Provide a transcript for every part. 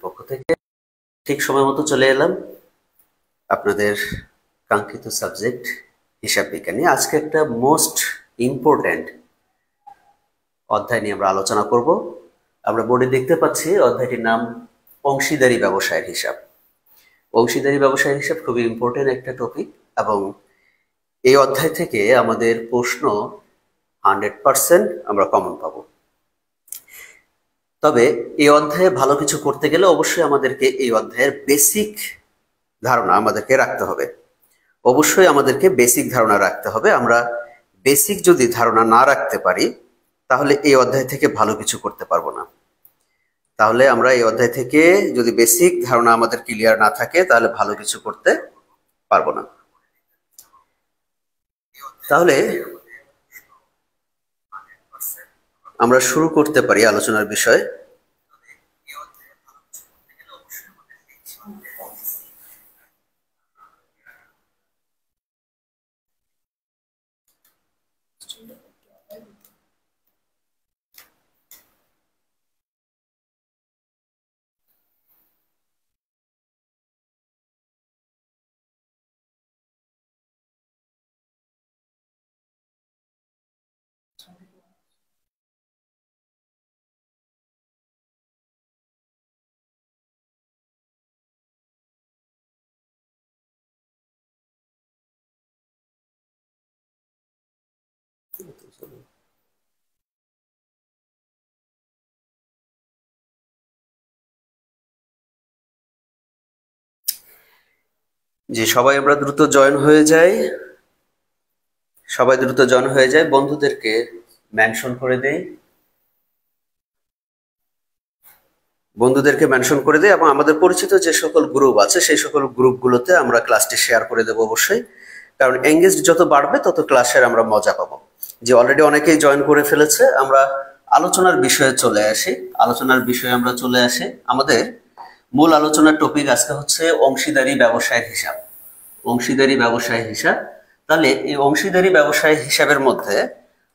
পক্ষ থেকে ঠিক সময় মতো চলে এলাম আপনাদের কাঙ্ক্ষিত সাবজেক্ট হিসাব বিজ্ঞান নিয়ে। আজকে একটা মোস্ট ইম্পর্ট্যান্ট অধ্যায় নিয়ে আমরা আলোচনা করব। আমরা বোর্ডে দেখতে পাচ্ছি অধ্যায়টির নাম অংশীদারি ব্যবসায়ের হিসাব। অংশীদারি ব্যবসায়ের হিসাব খুবই ইম্পর্ট্যান্ট একটা টপিক এবং এই অধ্যায় থেকে আমাদের প্রশ্ন 100% আমরা কমন পাবো। তবে এই অধ্যায়ে ভালো কিছু করতে গেলে অবশ্যই আমাদেরকে এই অধ্যায়ের বেসিক ধারণা আমাদেরকে রাখতে হবে। অবশ্যই আমাদেরকে বেসিক ধারণা রাখতে হবে। আমরা বেসিক যদি ধারণা না রাখতে পারি তাহলে এই অধ্যায় থেকে ভালো কিছু করতে পারবো না। তাহলে আমরা এই অধ্যায় থেকে যদি বেসিক ধারণা আমাদের ক্লিয়ার না থাকে তাহলে ভালো কিছু করতে পারবো না। তাহলে আমরা শুরু করতে পারি আলোচনার বিষয়। যে সবাই আমরা দ্রুত জয়েন হয়ে যাই, বন্ধুদেরকে মেনশন করে দেই, এবং আমাদের পরিচিত যে সকল গ্রুপ আছে সেই সকল গ্রুপগুলোতে আমরা ক্লাসটি শেয়ার করে দেবো অবশ্যই। কারণ এঙ্গেজ যত বাড়বে তত ক্লাসের আমরা মজা পাবো। যে অলরেডি অনেকেই জয়েন করে ফেলেছে, আমরা আলোচনার বিষয়ে চলে আসি। আমাদের মূল আলোচনার টপিক আজকে হচ্ছে অংশীদারি ব্যবসায়ের হিসাব। তাহলে এই অংশীদারি ব্যবসায় হিসাবের মধ্যে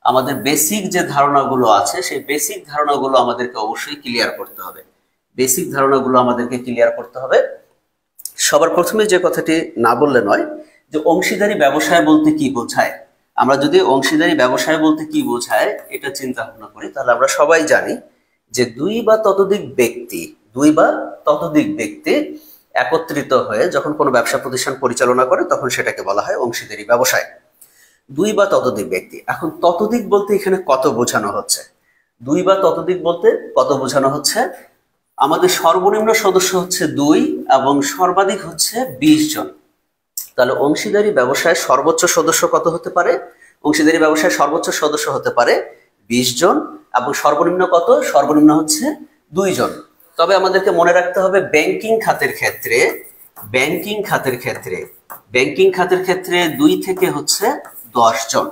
আমাদের বেসিক যে ধারণাগুলো আছে সেই বেসিক ধারণাগুলো আমাদেরকে অবশ্যই ক্লিয়ার করতে হবে। সবার প্রথমে যে কথাটি না বললে নয়, যে অংশীদারি ব্যবসায় বলতে কি বোঝায়। আমরা যদি অংশীদারি ব্যবসায় বলতে কি বোঝায় এটা চিন্তা ভাবনা করি তাহলে আমরা সবাই জানি যে দুই বা ততোধিক ব্যক্তি একত্রিত হয়ে যখন কোনো ব্যবসা প্রতিষ্ঠান পরিচালনা করে তখন সেটাকে বলা হয় অংশীদারি ব্যবসায়। দুই বা ততোধিক ব্যক্তি। এখন ততোধিক বলতে এখানে কত বোঝানো হচ্ছে? দুই বা ততোধিক বলতে কত বোঝানো হচ্ছে? আমাদের সর্বনিম্ন সদস্য হচ্ছে 2 এবং সর্বাধিক হচ্ছে 20 জন। তাহলে অংশীদারি ব্যবসায় সর্বোচ্চ সদস্য কত হতে পারে? অংশীদারি ব্যবসায় সর্বোচ্চ সদস্য হতে পারে 20 জন এবং সর্বনিম্ন কত? সর্বনিম্ন হচ্ছে 2 জন। তবে আমাদেরকে মনে রাখতে হবে ব্যাংকিং খাতের ক্ষেত্রে 2 থেকে হচ্ছে 10 জন।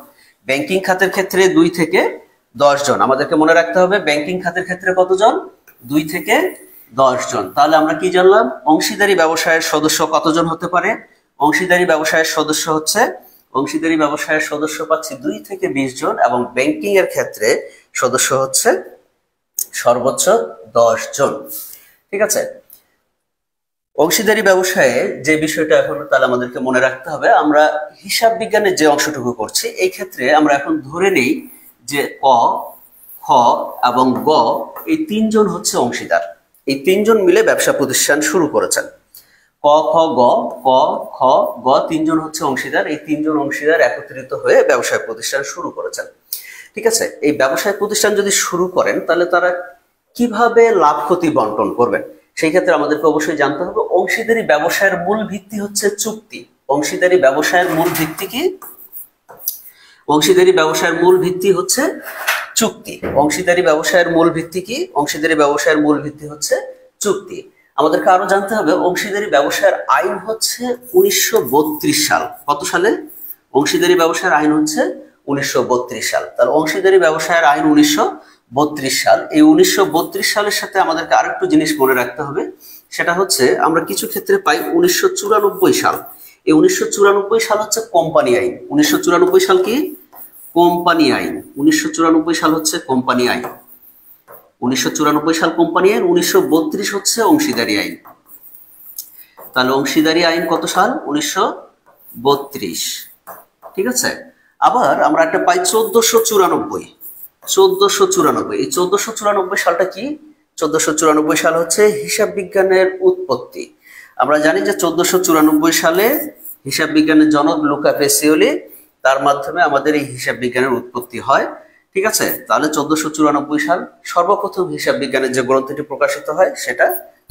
ব্যাংকিং খাতের ক্ষেত্রে 2 থেকে 10 জন। আমাদেরকে মনে রাখতে হবে ব্যাংকিং খাতের ক্ষেত্রে কতজন? 2 থেকে 10 জন। তাহলে আমরা কি জানলাম? অংশীদারি ব্যবসায়ের সদস্য কতজন হতে পারে? অংশীদারি ব্যবসায়ের সদস্য পাচ্ছি 2 থেকে 20 জন এবং ব্যাংকিং এর ক্ষেত্রে সদস্য হচ্ছে সর্বোচ্চ 10 জন। ঠিক আছে। অংশীদারি ব্যবসায়ে যে বিষয়টা এখন তাহলে আমাদেরকে মনে রাখতে হবে, আমরা হিসাব বিজ্ঞানের যে অংশটুকু করছি এই ক্ষেত্রে আমরা এখন ধরে নেই যে ক, খ এবং গ এই 3 জন হচ্ছে অংশীদার। এই 3 জন মিলে ব্যবসা প্রতিষ্ঠান শুরু করেছেন। ক, খ, গ 3 জন হচ্ছে অংশীদার। এই 3 জন অংশীদার একত্রিত হয়ে ব্যবসায় প্রতিষ্ঠান শুরু করেছেন। ঠিক আছে। এই ব্যবসায় প্রতিষ্ঠান যদি শুরু করেন তাহলে তারা কিভাবে লাভ ক্ষতি বন্টন করবেন সেই ক্ষেত্রে আমাদেরকে অবশ্যই জানতে হবে অংশীদারি ব্যবসায়ের মূল ভিত্তি হচ্ছে চুক্তি। অংশীদারি ব্যবসায়ের মূল ভিত্তি কি? অংশীদারি ব্যবসায়ের মূল ভিত্তি হচ্ছে চুক্তি। অংশীদারি ব্যবসায়ের মূল ভিত্তি হচ্ছে চুক্তি। আমাদেরকে আরো জানতে হবে অংশীদারি ব্যবসায়ের আইন হচ্ছে 1932 সাল। কত সালে? অংশীদারি ব্যবসায়ের আইন হচ্ছে 1932 সাল। তাহলে অংশীদারি ব্যবসায়ের আইন 1932 সাল। এই 1932 সালের সাথে আমাদেরকে আরেকটু জিনিস মনে রাখতে হবে, সেটা হচ্ছে আমরা কিছু ক্ষেত্রে পাই 1994 সাল। এই 1994 সাল হচ্ছে কোম্পানি আইন। 1994 সাল কি? কোম্পানি আইন। 1994 সাল হচ্ছে কোম্পানি আইন। 1994 সাল কোম্পানি আইন, 1932 হচ্ছে অংশীদারি আইন। তাহলে অংশীদারি আইন কত সাল? 1932। ঠিক আছে। আবার আমরা একটা পাই 1494। 1494, এই 1494 সালটা কি? 1494 সাল হচ্ছে হিসাব বিজ্ঞানের উৎপত্তি। আমরা জানি যে 1494 সালে হিসাব বিজ্ঞানের জনক লুকা পেসিওলি, তার মাধ্যমে আমাদের এই হিসাব বিজ্ঞানের উৎপত্তি হয়। ঠিক আছে। তাহলে 1494 সাল সর্বপ্রথম হিসাব বিজ্ঞানের যে গ্রন্থটি প্রকাশিত হয় সেটা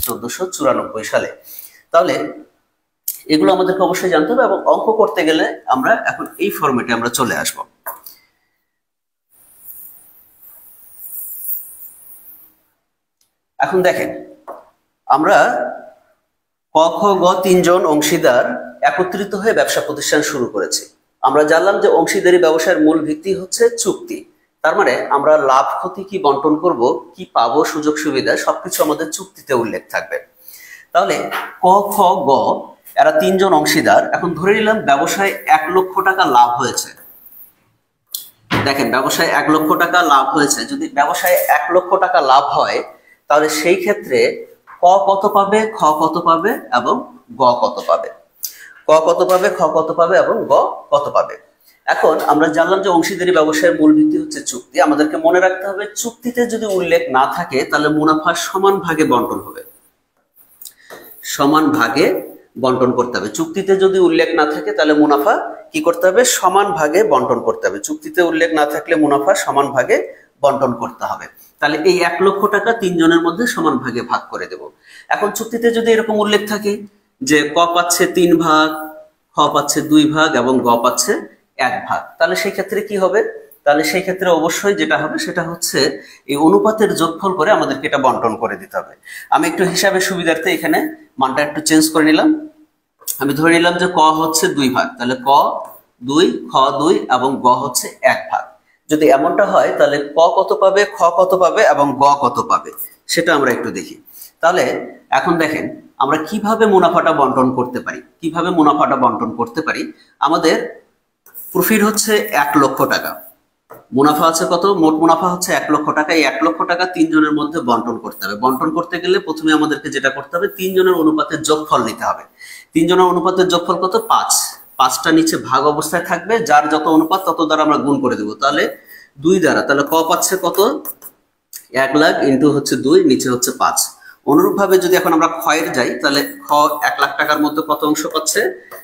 1494 সালে। তাহলে এগুলো আমাদেরকে অবশ্যই জানতে হবে, এবং অঙ্ক করতে গেলে আমরা এখন এই ফরম্যাটে আমরা চলে আসব। এখন দেখেন, আমরা ক, খ, গ 3 জন অংশীদার একত্রিত হয়ে ব্যবসা প্রতিষ্ঠান শুরু করেছি। আমরা জানলাম যে অংশীদারি ব্যবসায়ের মূল ভিত্তি হচ্ছে চুক্তি। তার মানে আমরা লাভ ক্ষতি কি বন্টন করব, কি পাবো, সুযোগ সুবিধা, সবকিছু আমাদের চুক্তিতে উল্লেখ থাকবে। তাহলে ক, খ, গ এরা 3 জন অংশীদার। এখন ধরে নিলাম ব্যবসায় 1 লক্ষ টাকা লাভ হয়েছে। দেখেন, ব্যবসায় 1 লক্ষ টাকা লাভ হয়েছে। যদি ব্যবসায় 1 লক্ষ টাকা লাভ হয়, তাহলে সেই ক্ষেত্রে ক কত পাবে, খ কত পাবে এবং গ কত পাবে। ক কত পাবে, খ কত পাবে এবং গ কত পাবে। এখন আমরা জানলাম যে অংশীদারি ব্যবসায়ের মূল ভিত্তি হচ্ছে চুক্তি। আমাদেরকে মনে রাখতে হবে, চুক্তিতে যদি উল্লেখ না থাকে তাহলে মুনাফা সমান ভাগে বন্টন হবে। সমান ভাগে বন্টন করতে হবে। চুক্তিতে যদি উল্লেখ না থাকে তাহলে মুনাফা কি করতে হবে? সমান ভাগে বন্টন করতে হবে। চুক্তিতে উল্লেখ না থাকলে মুনাফা সমান ভাগে বন্টন করতে হবে। তাহলে এই 1 লক্ষ টাকা 3 জনের মধ্যে সমান ভাগে ভাগ করে দেব। এখন চুক্তিতে যদি এরকম উল্লেখ থাকে যে ক পাচ্ছে 3 ভাগ, খ পাচ্ছে 2 ভাগ এবং গ পাচ্ছে 1 ভাগ, তাহলে সেই ক্ষেত্রে কি হবে? তাহলে সেই ক্ষেত্রে অবশ্যই যেটা হবে সেটা হচ্ছে এই অনুপাতের যোগফল করে আমাদেরকে এটা বন্টন করে দিতে হবে। আমি একটু হিসাবের সুবিধার্থে এখানে মানটা একটু চেঞ্জ করে নিলাম। আমি ধরে নিলাম যে ক হচ্ছে 2 ভাগ, তাহলে ক 2, খ 2 এবং গ হচ্ছে 1 ভাগ। যদি এমনটা হয় তাহলে ক কত পাবে, খ কত পাবে এবং গ কত পাবে সেটা আমরা একটু দেখি। তাহলে এখন দেখেন, আমরা কিভাবে মুনাফাটা বন্টন করতে পারি। কিভাবে মুনাফাটা বন্টন করতে পারি? আমাদের প্রফিট হচ্ছে 1 লক্ষ টাকা, মুনাফা আছে কত? মোট মুনাফা হচ্ছে 1 লক্ষ টাকা। এই 1 লক্ষ টাকা 3 জনের মধ্যে বন্টন করতে হবে। বন্টন করতে গেলে প্রথমে আমাদেরকে যেটা করতে হবে, 3 জনের অনুপাতের যোগফল নিতে হবে। 3 জনের অনুপাতের যোগফল কত? 5। 5টা নিচে ভাগ অবস্থায় থাকবে, যার যত অনুপাত তত দ্বারা আমরা গুণ করে দেব। তাহলে 2 দ্বারা, তাহলে ক পাচ্ছে কত? 1 লাখ ইন্টু হচ্ছে 2, নিচে হচ্ছে 5। অনুরূপভাবে যদি এখন আমরা ক্ষয়ের যাই, তাহলে খ 1 লাখ টাকার মধ্যে কত অংশ পাচ্ছে?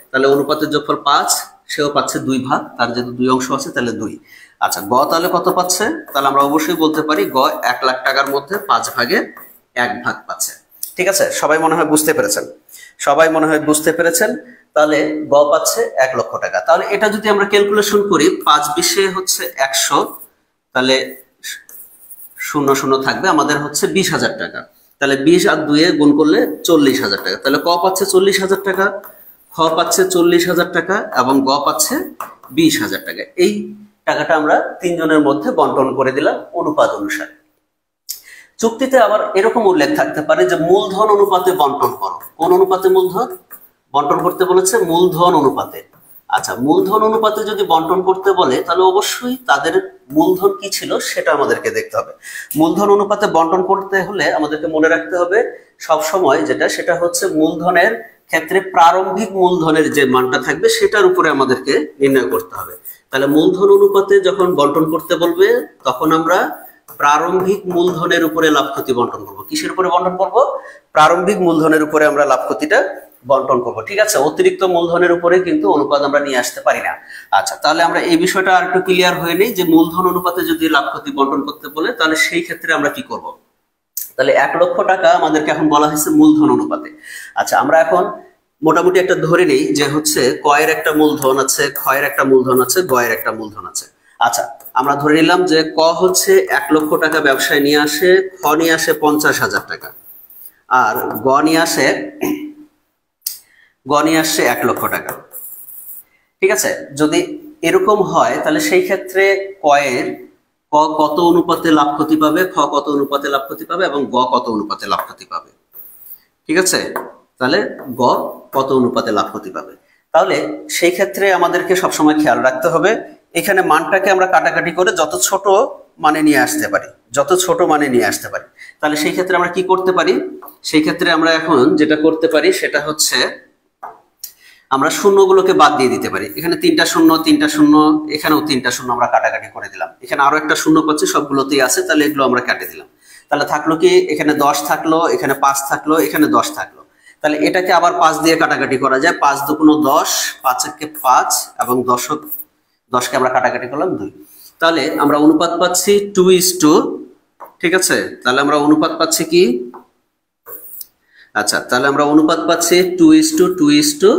তাহলে অনুপাতের যোগফল 5, সেও পাচ্ছে 2 ভাগ, তার যেহেতু 2 অংশ আছে তাহলে 2। আচ্ছা, গ তাহলে কত পাচ্ছে? তাহলে আমরা অবশ্যই বলতে পারি গ 1 লাখ টাকার মধ্যে 5 ভাগের 1 ভাগ পাচ্ছে। ঠিক আছে, সবাই মনে হয় বুঝতে পেরেছেন। সবাই মনে হয় বুঝতে পেরেছেন। তাহলে গ পাচ্ছে 1 লক্ষ টাকা। তাহলে এটা যদি আমরা ক্যালকুলেশন করি, 5 20 হচ্ছে 100, তাহলে 0 0 থাকবে, আমাদের হচ্ছে 20,000 টাকা। তাহলে 20 আর 2 গুণ করলে 40,000 টাকা। তাহলে ক পাচ্ছে 40,000 টাকা, খ পাচ্ছে 40,000 টাকা এবং গ পাচ্ছে 20,000 টাকা। এই টাকাটা আমরা 3 জনের মধ্যে বন্টন করে দিলাম অনুপাত অনুসারে। চুক্তিতে আবার এরকম উল্লেখ থাকতে পারে যে মূলধন অনুপাতে বন্টন করো। কোন অনুপাতে মূলধন বন্টন করতে বলেছে? মূলধন অনুপাতে। আচ্ছা, মূলধন অনুপাতে যদি বন্টন করতে বলে তাহলে অবশ্যই তাদের মূলধন কি ছিল সেটা আমাদেরকে দেখতে হবে। মূলধন অনুপাতে বন্টন করতে হলে আমাদেরকে মনে রাখতে হবে সব সময় সেটা হচ্ছে মূলধনের ক্ষেত্রে প্রারম্ভিক মূলধনের যে মানটা থাকবে সেটার উপরে আমাদেরকে নির্ণয় করতে হবে। তাহলে মূলধন অনুপাতে যখন বন্টন করতে বলবে তখন আমরা প্রারম্ভিক মূলধনের উপরে লাভ ক্ষতি বন্টন করব। কিসের উপরে বন্টন করব? প্রারম্ভিক মূলধনের উপরে আমরা লাভ ক্ষতিটা বন্টন করব। ঠিক আছে, অতিরিক্ত মূলধনের উপরে কিন্তু অনুপাত আমরা নিয়ে আসতে পারি না। আচ্ছা, তাহলে আমরা এই বিষয়টা আর একটু ক্লিয়ার হয়ে নেই যে মূলধন অনুপাতে যদি লাভ ক্ষতি বন্টন করতে বলে তাহলে সেই ক্ষেত্রে আমরা কি করব। তাহলে 1 লক্ষ টাকা আমাদেরকে এখন বলা হয়েছে মূলধন অনুপাতে। আচ্ছা, আমরা এখন মোটামুটি একটা ধরে নেই যে হচ্ছে ক এর একটা মূলধন আছে, খ এর একটা মূলধন আছে, গ এর একটা মূলধন আছে। আচ্ছা, আমরা ধরে নিলাম যে ক হচ্ছে 1 লক্ষ টাকা ব্যবসায় নিয়ে আসে, খ নিয়ে আসে 50,000 টাকা, আর গ নিয়ে আসে 1 লক্ষ টাকা। ঠিক আছে, যদি এরকম হয় তাহলে সেই ক্ষেত্রে ক কত অনুপাতে লাভ ক্ষতি পাবে, খ কত অনুপাতে লাভ ক্ষতি পাবে এবং গ কত অনুপাতে লাভ ক্ষতি পাবে। ঠিক আছে, তাহলে গ কত অনুপাতে লাভ ক্ষতি পাবে। তাহলে সেই ক্ষেত্রে আমাদেরকে সবসময় খেয়াল রাখতে হবে এখানে মানটাকে আমরা কাটাকাটি করে যত ছোট মানে নিয়ে আসতে পারি, যত ছোট মানে নিয়ে আসতে পারি। তাহলে সেই ক্ষেত্রে আমরা কি করতে পারি? সেই ক্ষেত্রে আমরা এখন যেটা করতে পারি সেটা হচ্ছে আমরা শূন্যগুলোকে বাদ দিয়ে দিতে পারি। এখানে 3টা শূন্য, 3টা শূন্য, এখানেও 3টা শূন্য আমরা কাটাকাটি করে দিলাম। এখানে আরো একটা শূন্য পাচ্ছি, সবগুলোতেই আছে, তাহলে এগুলো আমরা কেটে দিলাম। তাহলে থাকলো কি, এখানে 10 থাকলো, এখানে 5 থাকলো, এখানে 10 থাকলো। তাহলে এটাকে আবার 5 দিয়ে কাটাকাটি করা যায়। 5 দুগুণ 10, 5 একে 5 এবং 10কে আমরা কাটাকাটি করলাম 2। তাহলে আমরা অনুপাত পাচ্ছি 2:, ঠিক আছে? তাহলে আমরা অনুপাত পাচ্ছি কি, আচ্ছা তাহলে আমরা অনুপাত পাচ্ছি 2:1:2,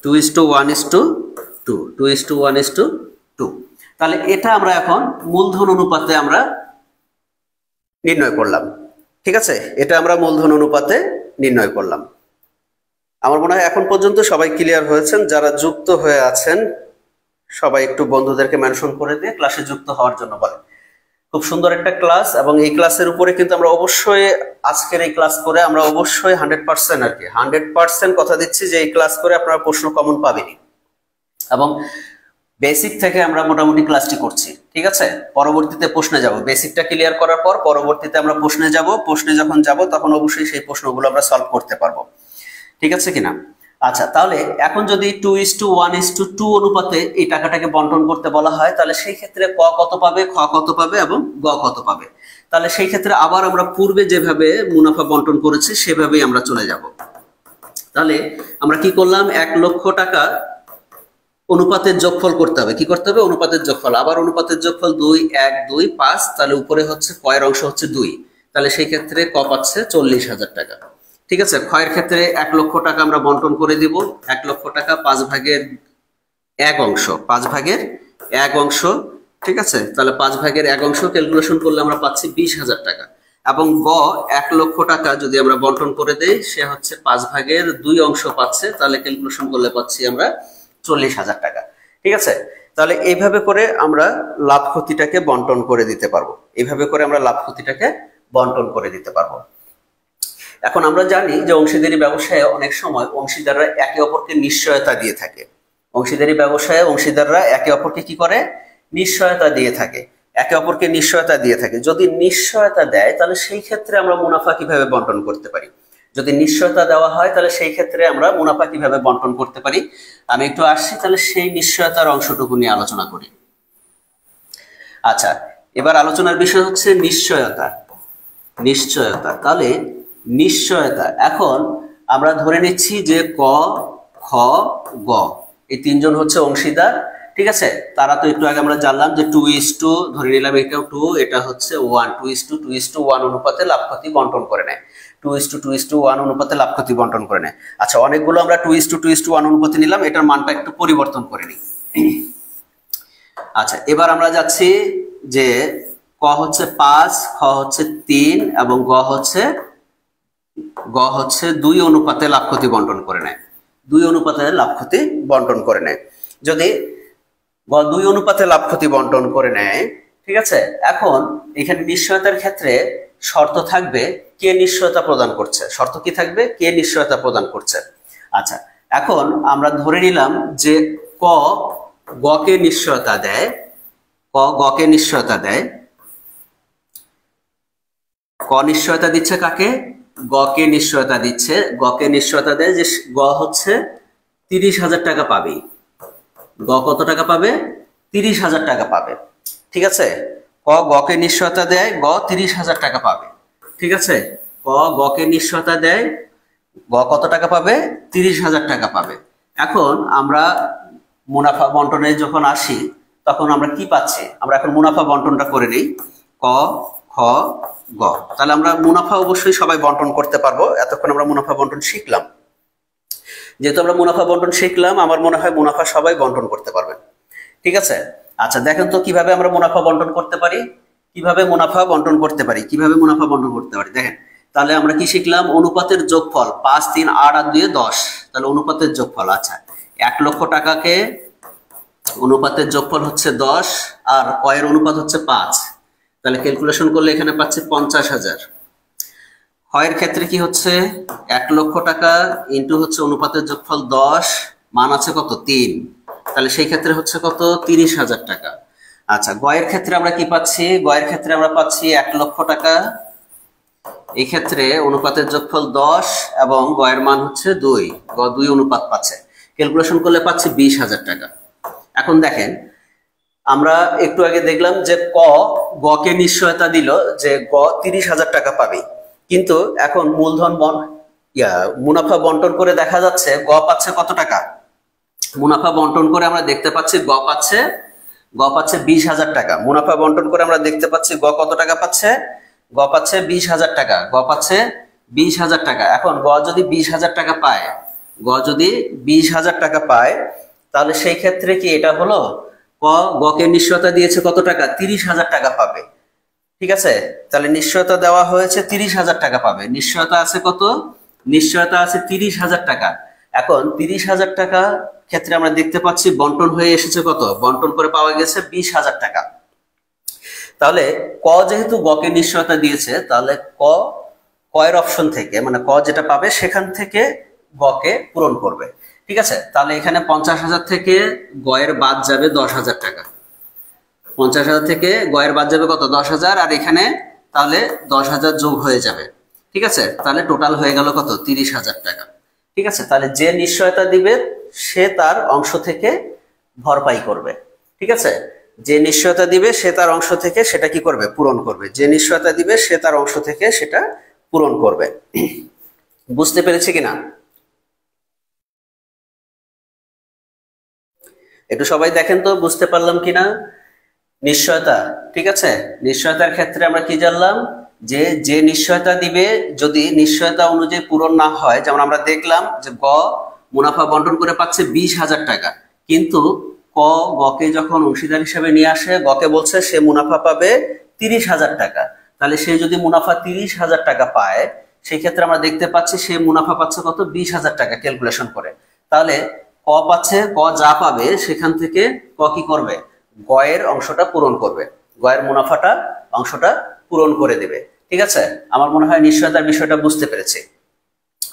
2:1:2। তাহলে এটা আমরা এখন মূলধন অনুপাতে আমরা নির্ণয় করলাম, ঠিক আছে? এটা আমরা মূলধন অনুপাতে নির্ণয় করলাম। আমার মনে হয় এখন পর্যন্ত সবাই ক্লিয়ার হয়েছেন। যারা যুক্ত হয়ে আছেন সবাই একটু বন্ধুদেরকে মেনশন করে দিয়ে ক্লাসে যুক্ত হওয়ার জন্য বলেন। খুব সুন্দর একটা ক্লাস, এবং এই ক্লাসের উপরে কিন্তু আমরা অবশ্যই আজকের এই ক্লাস করে আমরা অবশ্যই 100% আর কি 100% কথা দিচ্ছি যে এই ক্লাস করে আপনারা প্রশ্ন কমন পাবেনই, এবং বেসিক থেকে আমরা মোটামুটি ক্লাসটি করছি, ঠিক আছে? পরবর্তীতে প্রশ্নে যাব। বেসিকটা ক্লিয়ার করার পর পরবর্তীতে আমরা প্রশ্নে যাব। প্রশ্নে যখন যাব তখন অবশ্যই সেই প্রশ্নগুলো আমরা সলভ করতে পারবো, ঠিক আছে কিনা? আচ্ছা, তাহলে এখন যদি 2:1:2 অনুপাতে এই টাকাটাকে বন্টন করতে বলা হয়, তাহলে সেই ক্ষেত্রে ক কত পাবে, খ কত পাবে এবং গ কত পাবে। তাহলে সেই ক্ষেত্রে আবার আমরা পূর্বে যেভাবে মুনাফা বন্টন করেছি সেভাবেই আমরা চলে যাব। তাহলে আমরা কি করলাম, 1 লক্ষ টাকা অনুপাতের যোগফল করতে হবে। কি করতে হবে? অনুপাতের যোগফল। আবার অনুপাতের যোগফল 2, 1, 2, 5। তাহলে উপরে হচ্ছে কয়ের অংশ হচ্ছে 2, তাহলে সেই ক্ষেত্রে ক পাচ্ছে 40,000 টাকা, ঠিক আছে? ক্ষয়ের ক্ষেত্রে 1 লক্ষ টাকা আমরা বন্টন করে দিব। 1 লক্ষ টাকা 5/1 অংশ, 5/1 অংশ, ঠিক আছে? তাহলে 5/1 অংশ ক্যালকুলেশন করলে আমরা পাচ্ছি 20,000 টাকা। এবং গ 1 লক্ষ টাকা যদি আমরা বন্টন করে দেই, সে হচ্ছে 5/2 অংশ পাচ্ছে, তাহলে ক্যালকুলেশন করলে পাচ্ছি আমরা 40,000 টাকা, ঠিক আছে? তাহলে এইভাবে করে আমরা লাভ ক্ষতিটাকে বন্টন করে দিতে পারবো। এইভাবে করে আমরা লাভ ক্ষতিটাকে বন্টন করে দিতে পারবো। এখন আমরা জানি যে অংশীদারি ব্যবসায়ে অনেক সময় অংশীদাররা একে অপরকে নিশ্চয়তা দিয়ে থাকে। অংশীদারি ব্যবসায়ে অংশীদাররা একে অপরকে কি করে? নিশ্চয়তা দিয়ে থাকে, একে অপরকে নিশ্চয়তা দিয়ে থাকে। যদি নিশ্চয়তা দেয় তাহলে সেই ক্ষেত্রে আমরা মুনাফা কিভাবে বন্টন করতে পারি? যদি নিশ্চয়তা দেওয়া হয় তাহলে সেই ক্ষেত্রে আমরা মুনাফা কিভাবে বন্টন করতে পারি? আমি একটু আসছি, তাহলে সেই নিশ্চয়তার অংশটুকু নিয়ে আলোচনা করি। আচ্ছা, এবার আলোচনার বিষয় হচ্ছে নিশ্চয়তা। নিশ্চয়তা, তাহলে নিশ্চয়তা, এখন আমরা ধরে নিচ্ছি যে ক, খ, গ এই 3জন হচ্ছে অংশীদার, ঠিক আছে? তারা তো একটু আগে আমরা জানলাম যে 2:, ধরে নিলাম এটাও 2, এটা হচ্ছে 1, 2:1 অনুপাতে লাভ ক্ষতি বন্টন করে নেয়। 2:1 অনুপাতে লাভ ক্ষতি বন্টন করে নেয়। আচ্ছা, অনেকগুলো আমরা 2:1 অনুপাতে নিলাম, এটার মানটা একটু পরিবর্তন করে নিই। আচ্ছা, এবার আমরা যাচ্ছি যে ক হচ্ছে 5, খ হচ্ছে 3 এবং গ হচ্ছে 2 অনুপাতে লাভ ক্ষতি বন্টন করে নেয়। 2 অনুপাতে লাভ ক্ষতি বন্টন করে নেয়। যদি গ 2 অনুপাতে লাভ ক্ষতি বন্টন করে নেয়, ঠিক আছে? এখন এখানে নিশ্চয়তার ক্ষেত্রে শর্ত থাকবে কে নিশ্চয়তা প্রদান করছে। শর্ত কি থাকবে? কে নিশ্চয়তা প্রদান করছে। আচ্ছা, এখন আমরা ধরে নিলাম যে ক গকে নিশ্চয়তা দেয়, ক গকে নিশ্চয়তা দেয়। ক নিশ্চয়তা দিচ্ছে কাকে? গকে নিশ্চয়তা দিচ্ছে। গকে নিশ্চয়তা দেয় যে গ হচ্ছে 30,000 টাকা পাবে। গ কত টাকা পাবে? 30,000 টাকা পাবে, ঠিক আছে? ক গকে নিশ্চয়তা দেয়, গ 30,000 টাকা পাবে, ঠিক আছে? ক গকে নিশ্চয়তা দেয়, গ কত টাকা পাবে? 30,000 টাকা পাবে। এখন আমরা মুনাফা বন্টনে যখন আসি তখন আমরা কি পাচ্ছি? আমরা এখন মুনাফা বন্টনটা করে নিই। ক, খ, গ। তাহলে আমরা মুনাফা অবশ্যই সবাই বন্টন করতে পারবো। এতক্ষণ আমরা মুনাফা বন্টন শিখলাম। যেহেতু আমরা মুনাফা বন্টন শিখলাম, আমার মনে হয় মুনাফা সবাই বন্টন করতে পারবেন, ঠিক আছে? আচ্ছা, দেখেন তো কিভাবে আমরা মুনাফা বন্টন করতে পারি। কিভাবে মুনাফা বন্টন করতে পারি, কিভাবে মুনাফা বন্টন করতে পারি দেখেন। তাহলে আমরা কি শিখলাম? অনুপাতের যোগফল 5, 3, 8 আর 2 10। তাহলে অনুপাতের যোগফল, আচ্ছা 1 লক্ষ টাকাকে অনুপাতের যোগফল হচ্ছে 10 আর কয়ের অনুপাত হচ্ছে 5। তাহলে ক্যালকুলেশন করলে এখানে পাচ্ছি 50,000। ক্ষয়ের ক্ষেত্রে কি হচ্ছে? 1 লক্ষ টাকা ইন্টু হচ্ছে অনুপাতের যোগফল 10, মান আছে কত? 3। তাহলে সেই ক্ষেত্রে হচ্ছে কত 30,000 টাকা। আচ্ছা গয়ের ক্ষেত্রে আমরা কি পাচ্ছি, গয়ের ক্ষেত্রে আমরা পাচ্ছি 1 লক্ষ টাকা। এই ক্ষেত্রে অনুপাতের যোগফল 10 এবং গয়ের মান হচ্ছে 2, গ 2 অনুপাত পাচ্ছে, ক্যালকুলেশন করলে পাচ্ছি 20,000 টাকা। এখন দেখেন আমরা একটু আগে দেখলাম যে গকে নিশ্চয়তা দিল যে গ 30,000 টাকা পাবে, কিন্তু এখন মূলধন মুনাফা বন্টন করে দেখা যাচ্ছে গ পাচ্ছে কত টাকা। মুনাফা বন্টন করে আমরা দেখতে পাচ্ছি গ পাচ্ছে 20,000 টাকা। মুনাফা বন্টন করে আমরা দেখতে পাচ্ছি গ কত টাকা পাচ্ছে, গ পাচ্ছে 20,000 টাকা, গ পাচ্ছে 20,000 টাকা। এখন গ যদি 20,000 টাকা পায়, গ যদি 20,000 টাকা পায়, তাহলে সেই ক্ষেত্রে কি এটা হলো গকে নিশ্চয়তা দিয়েছে কত টাকা, 30,000 টাকা পাবে। ঠিক আছে, তাহলে নিশ্চয়তা দেওয়া হয়েছে 30,000 টাকা পাবে। নিশ্চয়তা আছে কত, নিশ্চয়তা আছে 30,000 টাকা। এখন 30,000 টাকা ক্ষেত্রে আমরা দেখতে পাচ্ছি বন্টন হয়ে এসেছে কত, বন্টন করে পাওয়া গেছে 20,000 টাকা। তাহলে ক যেহেতু গকে নিশ্চয়তা দিয়েছে, তাহলে কয়ের অপশন থেকে মানে ক যেটা পাবে সেখান থেকে গকে পূরণ করবে। ঠিক আছে, তাহলে এখানে 50,000 থেকে গয়ের বাদ যাবে 10,000 টাকা। 50,000 থেকে গয়ের বাদ যাবে কত, 10,000, আর এখানে তাহলে 10,000 যোগ হয়ে যাবে। ঠিক আছে, তাহলে টোটাল হয়ে গেল কত, 30,000 টাকা। ঠিক আছে, তাহলে যে নিশ্চয়তা দিবে সে তার অংশ থেকে ভরপাই করবে। ঠিক আছে, যে নিশ্চয়তা দিবে সে তার অংশ থেকে সেটা কি করবে, পূরণ করবে। যে নিশ্চয়তা দিবে সে তার অংশ থেকে সেটা পূরণ করবে। বুঝতে পেরেছি কিনা? একটু সবাই দেখেন তো বুঝতে পারলাম কিনা। নিশ্চয়তা, ঠিক আছে, নিশ্চয়তার ক্ষেত্রে আমরা কি জানলাম যে যে নিশ্চয়তা দিবে যদি নিশ্চয়তা অনুযায়ী পূরণ না হয়, যেমন আমরা দেখলাম যে গ মুনাফা বন্টন করে পাচ্ছে 20,000 টাকা, কিন্তু গকে যখন অংশীদার হিসেবে নিয়ে আসে গকে বলছে সে মুনাফা পাবে 30,000 টাকা। তাহলে সে যদি মুনাফা 30,000 টাকা পায়, সেই ক্ষেত্রে আমরা দেখতে পাচ্ছি সে মুনাফা পাচ্ছে কত, 20,000 টাকা ক্যালকুলেশন করে। তাহলে ক পাচ্ছে, ক যা পাবে সেখান থেকে ক কি করবে, গয়ের অংশটা পূরণ করবে, গয়ের মুনাফাটা অংশটা পূরণ করে দেবে। ঠিক আছে, আমার মনে হয় নিশ্চয়তার বিষয়টা বুঝতে পেরেছি।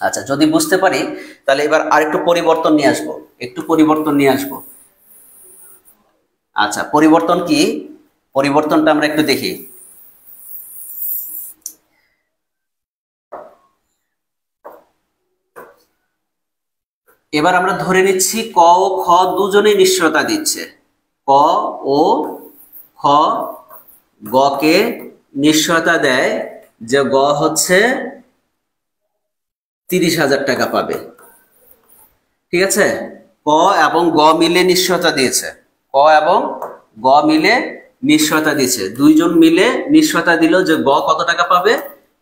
আচ্ছা, যদি বুঝতে পারি তাহলে এবার আরেকটু পরিবর্তন নিয়ে আসবো, একটু পরিবর্তন নিয়ে আসবো। আচ্ছা, পরিবর্তন কি, পরিবর্তনটা আমরা একটু দেখি। এবার আমরা ধরে নিচ্ছি ক ও খ দুজনেই নিশ্চয়তা দিচ্ছে। ক ও খ গকে নিশ্চয়তা দেয় যে গ হচ্ছে 30,000 টাকা পাবে। ঠিক আছে, ক এবং গ মিলে নিশ্চয়তা দিয়েছে, ক এবং গ মিলে নিশ্চয়তা দিয়েছে, দুইজন মিলে নিশ্চয়তা দিল যে গ কত টাকা পাবে,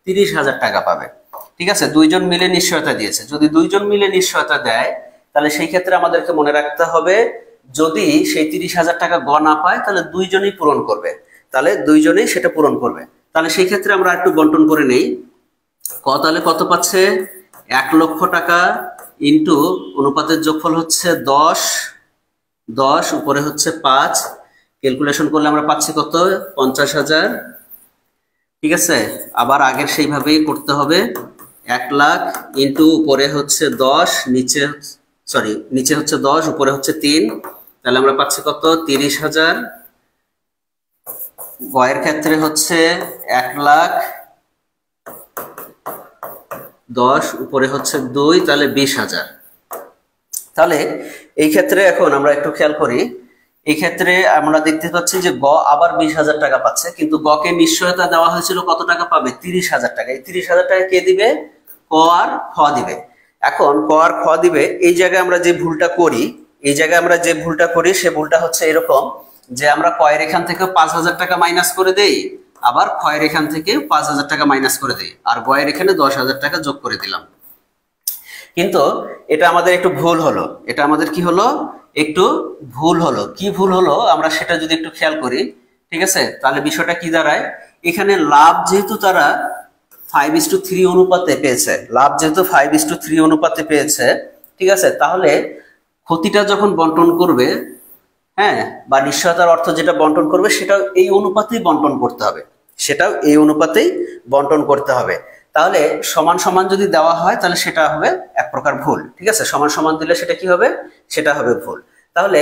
30,000 টাকা পাবে। ঠিক আছে, দুইজন মিলে নিশ্চয়তা দিয়েছে। যদি দুইজন মিলে নিশ্চয়তা দেয় তাহলে সেই ক্ষেত্রে আমাদেরকে মনে রাখতে হবে যদি সেই 30,000 টাকা গ না পায় তাহলে দুইজনই পূরণ করবে, তাহলে দুইজনেই সেটা পূরণ করবে। তাহলে সেই ক্ষেত্রে আমরা একটু বন্টন করে নেই। ক তাহলে কত পাচ্ছে, 1 লক্ষ টাকা ইন্টু অনুপাতের যোগফল হচ্ছে 10 উপরে হচ্ছে 5, ক্যালকুলেশন করলে আমরা পাচ্ছি কত, 50,000। ঠিক আছে, আবার আগের সেইভাবেই করতে হবে, 1 লাখ ইন্টু উপরে হচ্ছে 10, নিচে হচ্ছে 10, উপরে হচ্ছে 3, তাহলে আমরা পাচ্ছি কত, 30,000। গয়ের ক্ষেত্রে হচ্ছে 1,10,000 উপরে হচ্ছে 2, তাহলে 20,000। তাহলে এই ক্ষেত্রে এখন আমরা একটু খেয়াল করি, এই ক্ষেত্রে আমরা দেখতে পাচ্ছি যে গ আবার 20,000 টাকা পাচ্ছে, কিন্তু গকে নিশ্চয়তা দেওয়া হয়েছিল কত টাকা পাবে, 30,000 টাকা। এই 30,000 টাকা কে দিবে, ক আর খ দিবে। এখন ক আর খ দিবে, এই জায়গায় আমরা যে ভুলটা করি, সে ভুলটা হচ্ছে এরকম যে আমরা কয়ের এখান থেকে 5,000 টাকা মাইনাস করে দেই, আবার ক্ষয়ের এখান থেকে 5,000 টাকা মাইনাস করে দেই, আর গয়ের এখানে 10,000 টাকা যোগ করে দিলাম। কিন্তু এটা আমাদের একটু ভুল হলো, এটা আমাদের কি হলো, একটু ভুল হলো। কি ভুল হলো আমরা সেটা যদি একটু খেয়াল করি, ঠিক আছে, তাহলে বিষয়টা কি দাঁড়ায়, এখানে লাভ যেহেতু তারা 5:3 অনুপাতে পেয়েছে, লাভ যেহেতু 5:3 অনুপাতে পেয়েছে, ঠিক আছে, তাহলে ক্ষতিটা যখন বন্টন করবে, হ্যাঁ, বা নিশ্চয়তার অর্থ যেটা বন্টন করবে সেটাও এই অনুপাতেই বন্টন করতে হবে, সেটাও এই অনুপাতেই বন্টন করতে হবে। তাহলে সমান সমান যদি দেওয়া হয় তাহলে সেটা হবে এক প্রকার ভুল। ঠিক আছে, সমান সমান দিলে সেটা কি হবে, সেটা হবে ভুল। তাহলে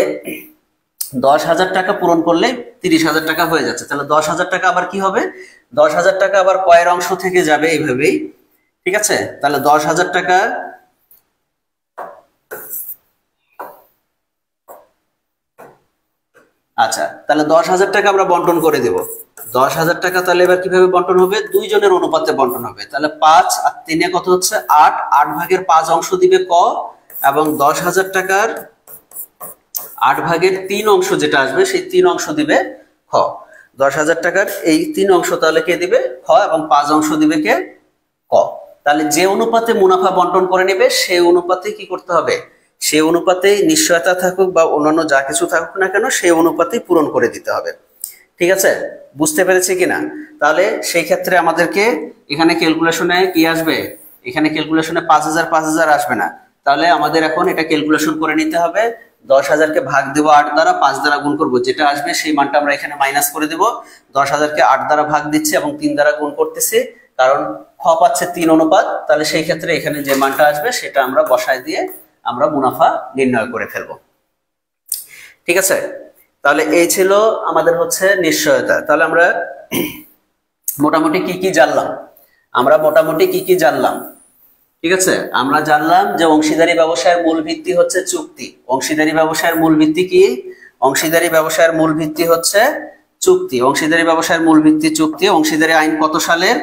10,000 টাকা পূরণ করলে 30,000 টাকা হয়ে যাচ্ছে। তাহলে 10,000 টাকা আবার কি হবে, 10,000 টাকা আবার কয়ের অংশ থেকে যাবে এইভাবেই, ঠিক আছে। তাহলে 10,000 টাকা আচ্ছা, তাহলে 10,000 টাকা আমরা বন্টন করে দেব। 10,000 টাকা তাহলে এবার কিভাবে বন্টন হবে, দুইজনের অনুপাতে বন্টন হবে। তাহলে 5 আর 3 কত হচ্ছে 8, 8 ভাগের 5 অংশ দিবে ক, এবং 10,000 টাকার 8 ভাগের 3 অংশ যেটা আসবে সেই 3 অংশ দিবে খ। 10,000 টাকার এই 3 অংশ তাহলে কে দিবে, খ, এবং 5 অংশ দিবে কে, ক। তাহলে যে অনুপাতে মুনাফা বন্টন করে নেবে সেই অনুপাতে কি করতে হবে, সেই অনুপাতে নিশ্চয়তা থাকুক বা অন্যান্য যা কিছু থাকুক না কেন সেই অনুপাতেই পূরণ করে দিতে হবে, ঠিক আছে। বুঝতে পেরেছি কিনা? তাহলে সেই ক্ষেত্রে আমাদেরকে এখানে ক্যালকুলেশনে কি আসবে, এখানে ক্যালকুলেশনে 5,000 5,000 আসবে না। তাহলে আমাদের এখন এটা ক্যালকুলেশন করে নিতে হবে। 10,000 কে ভাগ দেবো 8 দ্বারা, 5 দ্বারা গুণ করবো, যেটা আসবে সেই মানটা আমরা এখানে মাইনাস করে দেব। 10,000 কে 8 দ্বারা ভাগ দিচ্ছি এবং 3 দ্বারা গুণ করতেছি, কারণ খ পাচ্ছে 3 অনুপাত। তাহলে সেই ক্ষেত্রে এখানে যে মানটা আসবে সেটা আমরা বসায় দিয়ে আমরা মুনাফা নির্ণয় করে ফেলবো, ঠিক আছে। তাহলে এই ছিল আমাদের হচ্ছে নিশ্চয়তা। তাহলে আমরা মোটামুটি কি কি জানলাম, ঠিক আছে। আমরা জানলাম যে অংশীদারি ব্যবসায়ের মূল ভিত্তি হচ্ছে চুক্তি। অংশীদারি ব্যবসায়ের মূল ভিত্তি কি, অংশীদারি ব্যবসায়ের মূল ভিত্তি হচ্ছে চুক্তি। অংশীদারি ব্যবসায়ের মূল ভিত্তি চুক্তি। অংশীদারি আইন কত সালের,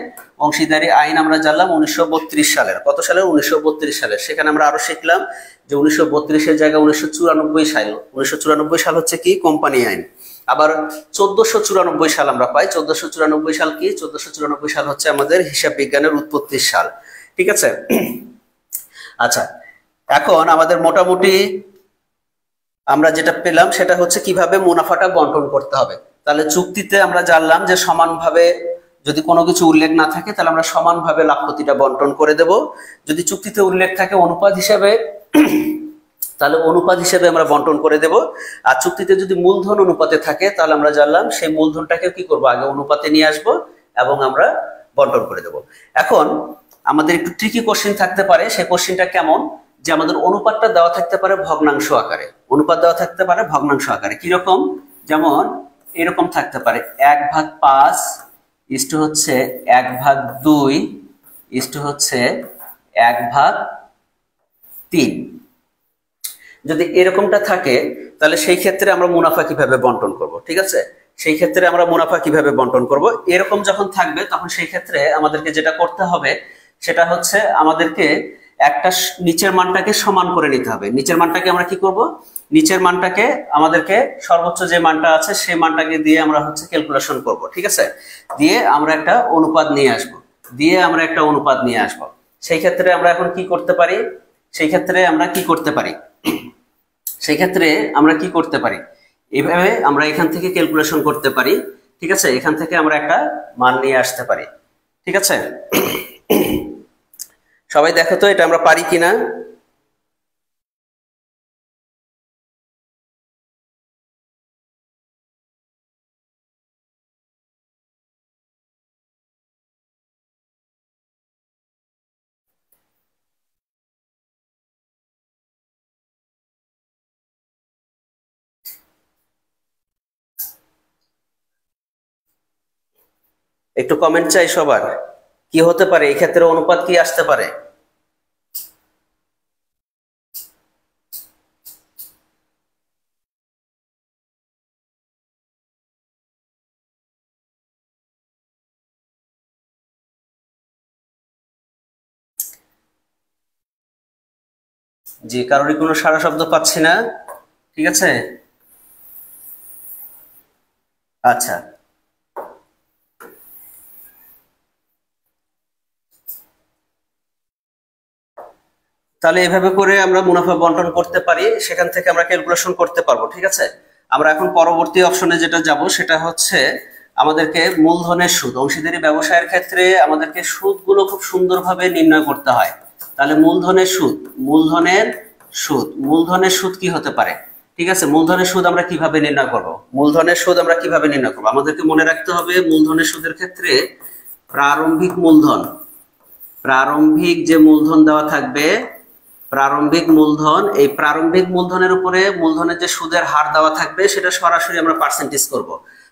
অংশীদারি আইন আমরা জানলাম 1932 সালের। কত সালের, 1932 সালের। সেখানে আমরা আরো শিখলাম যে 1932 জায়গায় 1994 সাল, 1994 সাল হচ্ছে কি, কোম্পানি আইন। আবার 1494 সাল আমরা পাই। 1494 সাল কি, 1494 সাল হচ্ছে আমাদের হিসাব বিজ্ঞানের উৎপত্তির সাল, ঠিক আছে। আচ্ছা, এখন আমাদের মোটামুটি আমরা যেটা পেলাম সেটা হচ্ছে কিভাবে মুনাফাটা বন্টন করতে হবে। তাহলে চুক্তিতে আমরা জানলাম যে সমানভাবে, যদি কোনো কিছু উল্লেখ না থাকে তাহলে আমরা সমানভাবে লাভ ক্ষতিটা বন্টন করে দেব। যদি চুক্তিতে উল্লেখ থাকে অনুপাত হিসেবে, তাহলে অনুপাত হিসেবে আমরা বন্টন করে দেব। আর চুক্তিতে যদি মূলধন অনুপাতে থাকে তাহলে আমরা জানলাম সেই মূলধনটাকে কি করব, আগে অনুপাতে নিয়ে আসবো এবং আমরা বন্টন করে দেব। এখন আমাদের একটু ট্রিকি কোশ্চেন থাকতে পারে। সেই কোশ্চেনটা কেমন, যে আমাদের অনুপাতটা দেওয়া থাকতে পারে ভগ্নাংশ আকারে, অনুপাত দেওয়া থাকতে পারে ভগ্নাংশ আকারে। কিরকম, যেমন এরকম থাকতে পারে 1/5 ইস্টু হচ্ছে 1/2 ইস্টু হচ্ছে 1/3। যদি এরকমটা থাকে তাহলে সেই ক্ষেত্রে আমরা মুনাফা কিভাবে বন্টন করব, ঠিক আছে। সেই ক্ষেত্রে আমরা মুনাফা কিভাবে বন্টন করব, এরকম যখন থাকবে তখন সেই ক্ষেত্রে আমাদেরকে যেটা করতে হবে সেটা হচ্ছে আমাদেরকে একটা নিচের মানটাকে সমান করে নিতে হবে। নিচের মানটাকে আমরা কি করব, নিচের মানটাকে আমাদেরকে সর্বোচ্চ যে মানটা আছে সেই মানটাকে দিয়ে আমরা হচ্ছে ক্যালকুলেশন করব, ঠিক আছে। দিয়ে আমরা একটা অনুপাত নিয়ে আসব, সেই ক্ষেত্রে আমরা এখন কি করতে পারি, সেই ক্ষেত্রে আমরা কি করতে পারি, এইভাবে আমরা এখান থেকে ক্যালকুলেশন করতে পারি, ঠিক আছে। এখান থেকে আমরা একটা মান নিয়ে আসতে পারি, ঠিক আছে। সবাই দেখো তো এটা আমরা পারি কিনা। একটু কমেন্ট চাই সবার, কি হতে পারে এই ক্ষেত্রে, অনুপাত কি আসতে পারে। জি, কারোরই কোনো সারা শব্দ পাচ্ছি না, ঠিক আছে। আচ্ছা, তাহলে এভাবে করে আমরা মুনাফা বন্টন করতে পারি, সেখান থেকে আমরা ক্যালকুলেশন করতে পারবো, ঠিক আছে। আমরা এখন পরবর্তী অপশনে যেটা যাব সেটা হচ্ছে আমাদেরকে মূলধনের সুদ। অংশীদারি ব্যবসায়ের ক্ষেত্রে আমাদেরকে সুদগুলো খুব সুন্দরভাবে নির্ণয় করতে হয়। তাহলে মূলধনের সুদ কি হতে পারে, ঠিক আছে। মূলধনের সুদ আমরা কিভাবে নির্ণয় করব, আমাদেরকে মনে রাখতে হবে মূলধনের সুদের ক্ষেত্রে প্রারম্ভিক যে মূলধন দেওয়া থাকবে প্রারম্ভিক মূলধন, এই প্রারম্ভিক মূলধনের উপরে মূলধনের যে সুদের হার দেওয়া থাকবে সেটা সরাসরি আমরা পার্সেন্টেজ করব।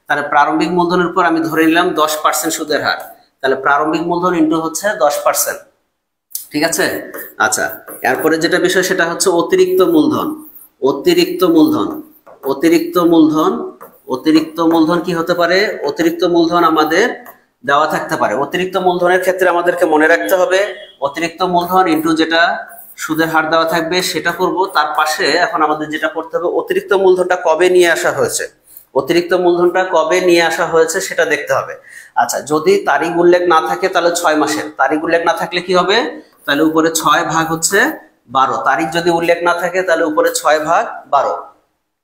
তাহলে প্রারম্ভিক মূলধনের উপর আমি ধরে নিলাম 10% সুদের হার, তাহলে প্রারম্ভিক মূলধন ইনটু হচ্ছে 10%। ঠিক আছে। আচ্ছা, এরপরে যেটা বিষয় সেটা হচ্ছে অতিরিক্ত মূলধন। অতিরিক্ত মূলধন, অতিরিক্ত মূলধন, অতিরিক্ত মূলধন কি হতে পারে? অতিরিক্ত মূলধন আমাদের দেওয়া থাকতে পারে। অতিরিক্ত মূলধনের ক্ষেত্রে আমাদেরকে মনে রাখতে হবে অতিরিক্ত মূলধন ইনটু যেটা সুদের হার দেওয়া থাকবে সেটা করব। তার পাশে এখন আমাদের যেটা করতে হবে, অতিরিক্ত মূলধনটা কবে নিয়ে আসা হয়েছে, অতিরিক্ত মূলধনটা কবে নিয়ে আসা হয়েছে সেটা দেখতে হবে। আচ্ছা, যদি তারিখ উল্লেখ না থাকে তাহলে 6 মাসের, তারিখ উল্লেখ না থাকলে কি হবে? তাহলে উপরে 6 ভাগ হচ্ছে 12, তারিখ যদি উল্লেখ না থাকে তাহলে উপরে 6 ভাগ 12।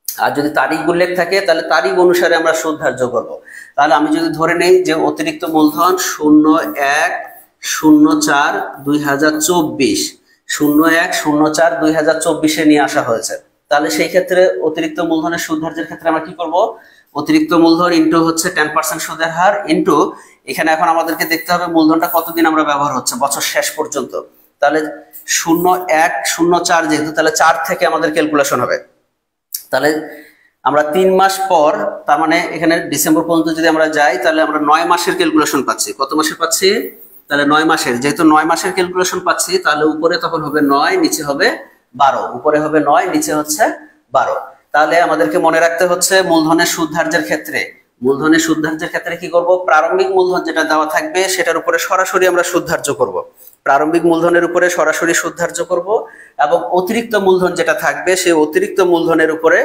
আর যদি তারিখ উল্লেখ থাকে তাহলে তারিখ অনুসারে আমরা সুদ ধার্য করব। তাহলে আমি যদি ধরে নেই যে অতিরিক্ত মূলধন 01/04/2024, 01/04/2024 নিয়ে আসা হয়েছে, তাহলে সেই ক্ষেত্রে অতিরিক্ত মূলধনের সুদ ধার্যের ক্ষেত্রে আমরা কি করব? অতিরিক্ত মূলধন ইনটু হচ্ছে 10% সুদের হার ইনটু এখানে এখন আমাদেরকে দেখতে হবে মূলধনটা কতদিন আমরা ব্যবহার হচ্ছে, বছর শেষ পর্যন্ত। তাহলে 01/04 যেহেতু, তাহলে 4 থেকে আমাদের ক্যালকুলেশন হবে। তাহলে আমরা 3 মাস পর, তার মানে এখানে ডিসেম্বর পর্যন্ত যদি আমরা যাই তাহলে আমরা 9 মাসের ক্যালকুলেশন পাচ্ছি। কত মাসের পাচ্ছি? তাহলে 9 মাসের, যেহেতু 9 মাসের ক্যালকুলেশন পাচ্ছি তাহলে উপরে তখন হবে 9, নিচে হবে 12, উপরে হবে 9, নিচে হচ্ছে 12। তাহলে আমাদেরকে মনে রাখতে হচ্ছে মূলধনের সুদ ধার্যের ক্ষেত্রে, মূলধনের সুদ ধার্যের ক্ষেত্রে কি করব? প্রারম্ভিক মূলধন যেটা দেওয়া থাকবে সেটার উপরে সরাসরি আমরা সুদ ধার্য করব। প্রারম্ভিক মূলধনের উপরে সরাসরি সুদ ধার্য করব এবং অতিরিক্ত মূলধন যেটা থাকবে সেই অতিরিক্ত মূলধনের উপরে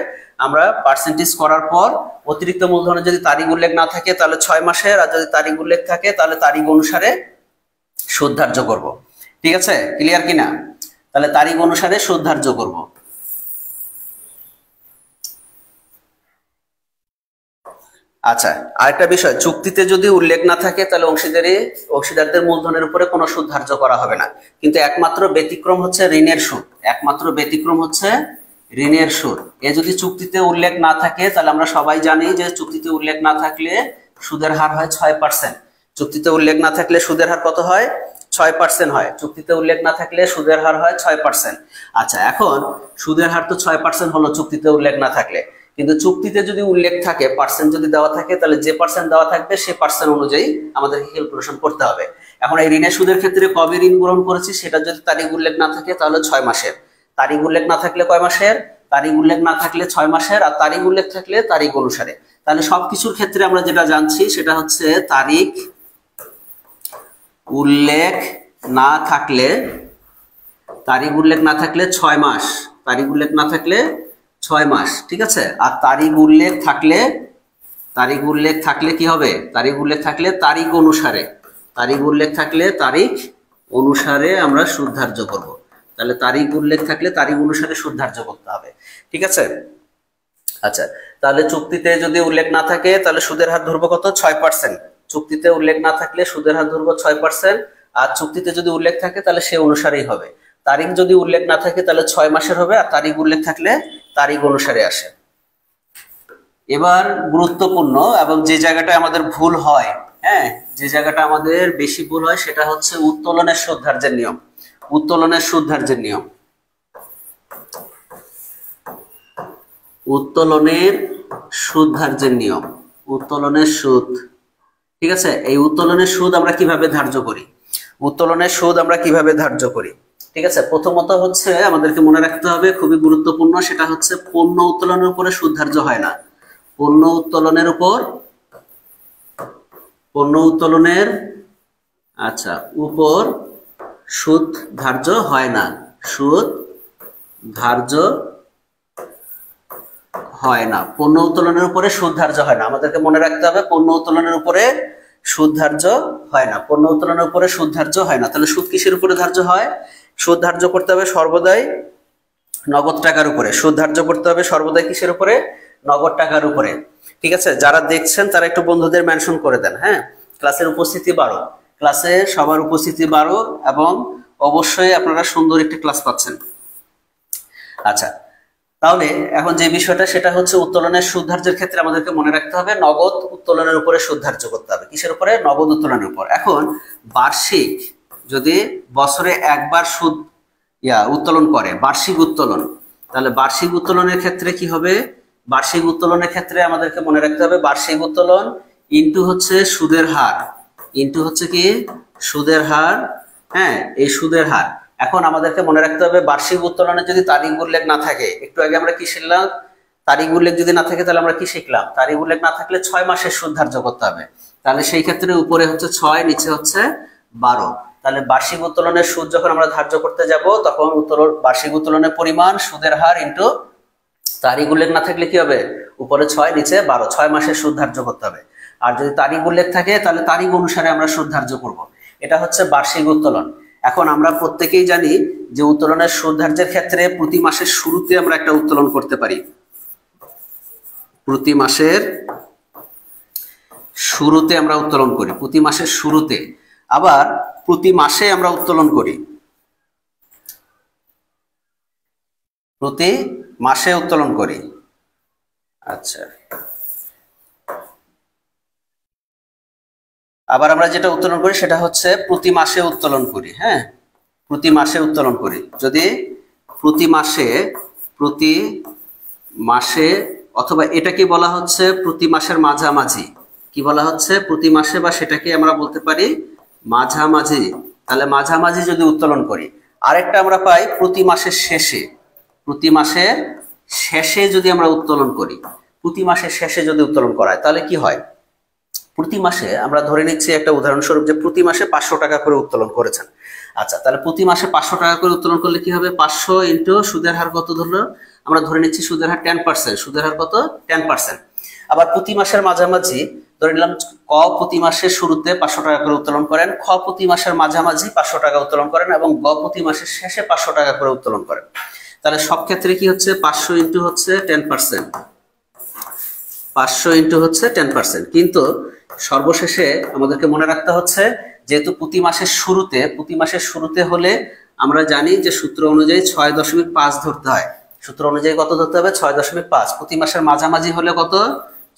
আমরা পার্সেন্টেজ করার পর অতিরিক্ত মূলধনের যদি তারিখ উল্লেখ না থাকে তাহলে 6 মাসের, আর যদি তারিখ উল্লেখ থাকে তাহলে তারিখ অনুসারে সুদ ধার্য করব। ঠিক আছে, ক্লিয়ার কিনা? তাহলে তারিখ অনুসারে সুদ ধার্য করব। আচ্ছা, আরেকটা বিষয়, চুক্তিতে যদি উল্লেখ না থাকে তাহলে অংশীদারদের মূলধনের উপরে কোনো সুদ ধার্য করা হবে না। কিন্তু একমাত্র ব্যতিক্রম হচ্ছে ঋণের সুদ, একমাত্র ব্যতিক্রম হচ্ছে ঋণের সুদ। এ যদি চুক্তিতে উল্লেখ না থাকে তাহলে আমরা সবাই জানি যে চুক্তিতে উল্লেখ না থাকলে সুদের হার হয় 6%। চুক্তিতে উল্লেখ না থাকলে সুদের হার কত হয়? 6% হয়। চুক্তিতে উল্লেখ না থাকলে সুদের হার হয় 6%। আচ্ছা, এখন সুদের হার তো 6% হলো চুক্তিতে উল্লেখ না থাকলে, কিন্তু চুক্তিতে যদি উল্লেখ থাকে, পার্সেন্ট যদি দেওয়া থাকে, তাহলে যে পার্সেন্ট দেওয়া থাকবে সেই পার্সেন্ট অনুযায়ী আমাদেরকে ক্যালকুলেশন করতে হবে। এখন এই ঋণের সুদের ক্ষেত্রে কবে ঋণ গ্রহণ করেছি সেটা যদি তারিখ উল্লেখ না থাকে তাহলে 6 মাসের, তারিখ উল্লেখ না থাকলে কয় মাসের? তারিখ উল্লেখ না থাকলে 6 মাসের, আর তারিখ উল্লেখ থাকলে তারিখ অনুসারে। তাহলে সবকিছুর ক্ষেত্রে আমরা যেটা জানছি সেটা হচ্ছে তারিখ উল্লেখ না থাকলে, তারিখ উল্লেখ না থাকলে 6 মাস, তারিখ উল্লেখ না থাকলে 6 মাস। ঠিক আছে, আর তারিখ উল্লেখ থাকলে, তারিখ উল্লেখ থাকলে কি হবে? তারিখ উল্লেখ থাকলে তারিখ অনুসারে, তারিখ উল্লেখ থাকলে তারিখ অনুসারে আমরা সুদ ধার্য করব। তাহলে তারিখ উল্লেখ থাকলে তারিখ অনুসারে সুদ ধার্য করতে হবে। ঠিক আছে। আচ্ছা, তাহলে চুক্তিতে যদি উল্লেখ না থাকে তাহলে সুদের হার ধরবো কত? 6%। চুক্তিতে উল্লেখ না থাকলে সুদের হার ধরবো 6%, আর চুক্তিতে যদি উল্লেখ থাকে তাহলে সে অনুসারেই হবে। তারিখ যদি উল্লেখ না থাকে তাহলে 6 মাসের হবে, আর তারিখ উল্লেখ থাকলে তারিখ অনুসারে আসে। এবার গুরুত্বপূর্ণ এবং যে জায়গাটা আমাদের ভুল হয়, হ্যাঁ, যে জায়গাটা আমাদের বেশি ভুল হয় সেটা হচ্ছে উত্তোলনের সুদ ধার্যের নিয়ম। উত্তোলনের সুদ ধার্যের নিয়ম, উত্তোলনের সুদ ধার্যের নিয়ম, উত্তোলনের সুদ। ঠিক আছে, এই উত্তোলনের সুদ আমরা কিভাবে ধার্য করি? উত্তোলনের সুদ আমরা কিভাবে ধার্য করি? ঠিক আছে, প্রথমত হচ্ছে আমাদেরকে মনে রাখতে হবে, খুবই গুরুত্বপূর্ণ, সেটা হচ্ছে পণ্য উত্তোলনের উপরে সুদ ধার্য হয় না। পণ্য উত্তোলনের উপর, পণ্য উত্তোলনের উপর সুদ ধার্য হয় না, সুদ ধার্য হয় না। পণ্য উত্তোলনের উপরে সুদ ধার্য হয় না, আমাদেরকে মনে রাখতে হবে পণ্য উত্তোলনের উপরে সুদ ধার্য হয় না, পণ্য উত্তোলনের উপরে সুদ ধার্য হয় না। তাহলে সুদ কিসের উপরে ধার্য হয়? সুদ ধার্য করতে হবে সর্বদাই নগদ টাকার উপরে। সুদ ধার্য করতে হবে সর্বদাই কিসের উপরে? নগদ টাকার উপরে। ঠিক আছে, যারা দেখছেন তারা একটু বন্ধুদের মেনশন করে দেন। হ্যাঁ, ক্লাসের উপস্থিতি 12, ক্লাসে সবার উপস্থিতি 12, এবং অবশ্যই আপনারা সুন্দর একটি ক্লাস পাচ্ছেন। আচ্ছা, তাহলে এখন যে বিষয়টা সেটা হচ্ছে উত্তোলনের সুদ ধার্যের ক্ষেত্রে আমাদেরকে মনে রাখতে হবে নগদ উত্তোলনের উপরে সুদ ধার্য করতে হবে। কিসের উপরে? নগদ উত্তোলনের উপর। এখন বার্ষিক যদি বছরে একবার সুদ উত্তোলন করে, বার্ষিক উত্তোলন। তাহলে বার্ষিক উত্তোলনের ক্ষেত্রে কি হবে? বার্ষিক উত্তোলনের ক্ষেত্রে আমাদেরকে মনে রাখতে হবে বার্ষিক উত্তোলন ইনটু হচ্ছে সুদের হার, ইনটু হচ্ছে কি সুদের হার। হ্যাঁ, এই সুদের হার। এখন আমাদেরকে মনে রাখতে হবে বার্ষিক উত্তোলনে যদি তারিখ উল্লেখ না থাকে, একটু আগে আমরা কি শিখলাম? তারিখ উল্লেখ যদি না থাকে তাহলে আমরা কি শিখলাম? তারিখ উল্লেখ না থাকলে 6 মাসের সুদ ধার্য করতে হবে। তাহলে সেই ক্ষেত্রে উপরে হচ্ছে 6, নিচে হচ্ছে 12। তাহলে বার্ষিক উত্তোলনের সুদ যখন আমরা ধার্য করতে যাব তখন বার্ষিক উত্তোলনের পরিমাণ সুদের হার ইনটু তারিখ উল্লেখ না থাকলে কি হবে? উপরে 6, নিচে 12, 6 মাসের সুদ ধার্য করতে হবে। আর যদি তারিখ উল্লেখ থাকে তাহলে তারিখ অনুসারে আমরা সুদ ধার্য করব। এটা হচ্ছে বার্ষিক উত্তোলন। এখন আমরা প্রত্যেকেই জানি যে উত্তোলনের সুদ ধার্যের ক্ষেত্রে প্রতি মাসের শুরুতে আমরা একটা উত্তোলন করতে পারি, প্রতি মাসের শুরুতে আমরা উত্তোলন করি, প্রতি মাসের শুরুতে। আবার প্রতি মাসে আমরা উত্তোলন করি, প্রতি মাসে উত্তোলন করি। আচ্ছা, আবার আমরা যেটা উত্তোলন করি সেটা হচ্ছে প্রতি মাসে উত্তোলন করি। হ্যাঁ, প্রতি মাসে উত্তোলন করি। যদি প্রতি মাসে অথবা এটাকে বলা হচ্ছে প্রতি মাসের মাঝামাঝি, কি বলা হচ্ছে? প্রতি মাসে, বা সেটাকে আমরা বলতে পারি মাঝামাঝি। তাহলে মাঝামাঝি যদি উত্তোলন করি। আরেকটা আমরা পাই প্রতি মাসের শেষে, প্রতি মাসের শেষে যদি আমরা উত্তোলন করি, প্রতি মাসের শেষে যদি উত্তোলন করা হয় তাহলে কি হয়? প্রতি মাসে আমরা ধরে নিচ্ছি একটা উদাহরণস্বরূপ যে প্রতি মাসে 500 টাকা করে উত্তোলন করেছেন। আচ্ছা, তাহলে প্রতি মাসে 500 টাকা করে উত্তোলন করলে কি হবে? 500 ইন্টু সুদের হার কত ধরলো? আমরা ধরে নিচ্ছি সুদের হার 10%। সুদের হার কত? 10%। আবার প্রতি মাসের মাঝামাঝি ধরে নিলাম ক প্রতি মাসের শুরুতে 500 টাকা করে উত্তোলন করেন, খ প্রতি মাসের মাঝামাঝি 500 টাকা উত্তোলন করেন এবং গ প্রতি মাসের শেষে 500 টাকা করে উত্তোলন করেন। তাহলে সব ক্ষেত্রে কি হচ্ছে? 500 ইন্টু হচ্ছে 10%, 500 ইন্টু হচ্ছে 10%। কিন্তু সর্বশেষে আমাদেরকে মনে রাখতে হচ্ছে যেহেতু প্রতি মাসের শুরুতে হলে আমরা জানি যে সূত্র অনুযায়ী 6.5 ধরতে হয়। সূত্র অনুযায়ী কত ধরতে হবে? 6.5। প্রতি মাসের মাঝামাঝি হলে কত?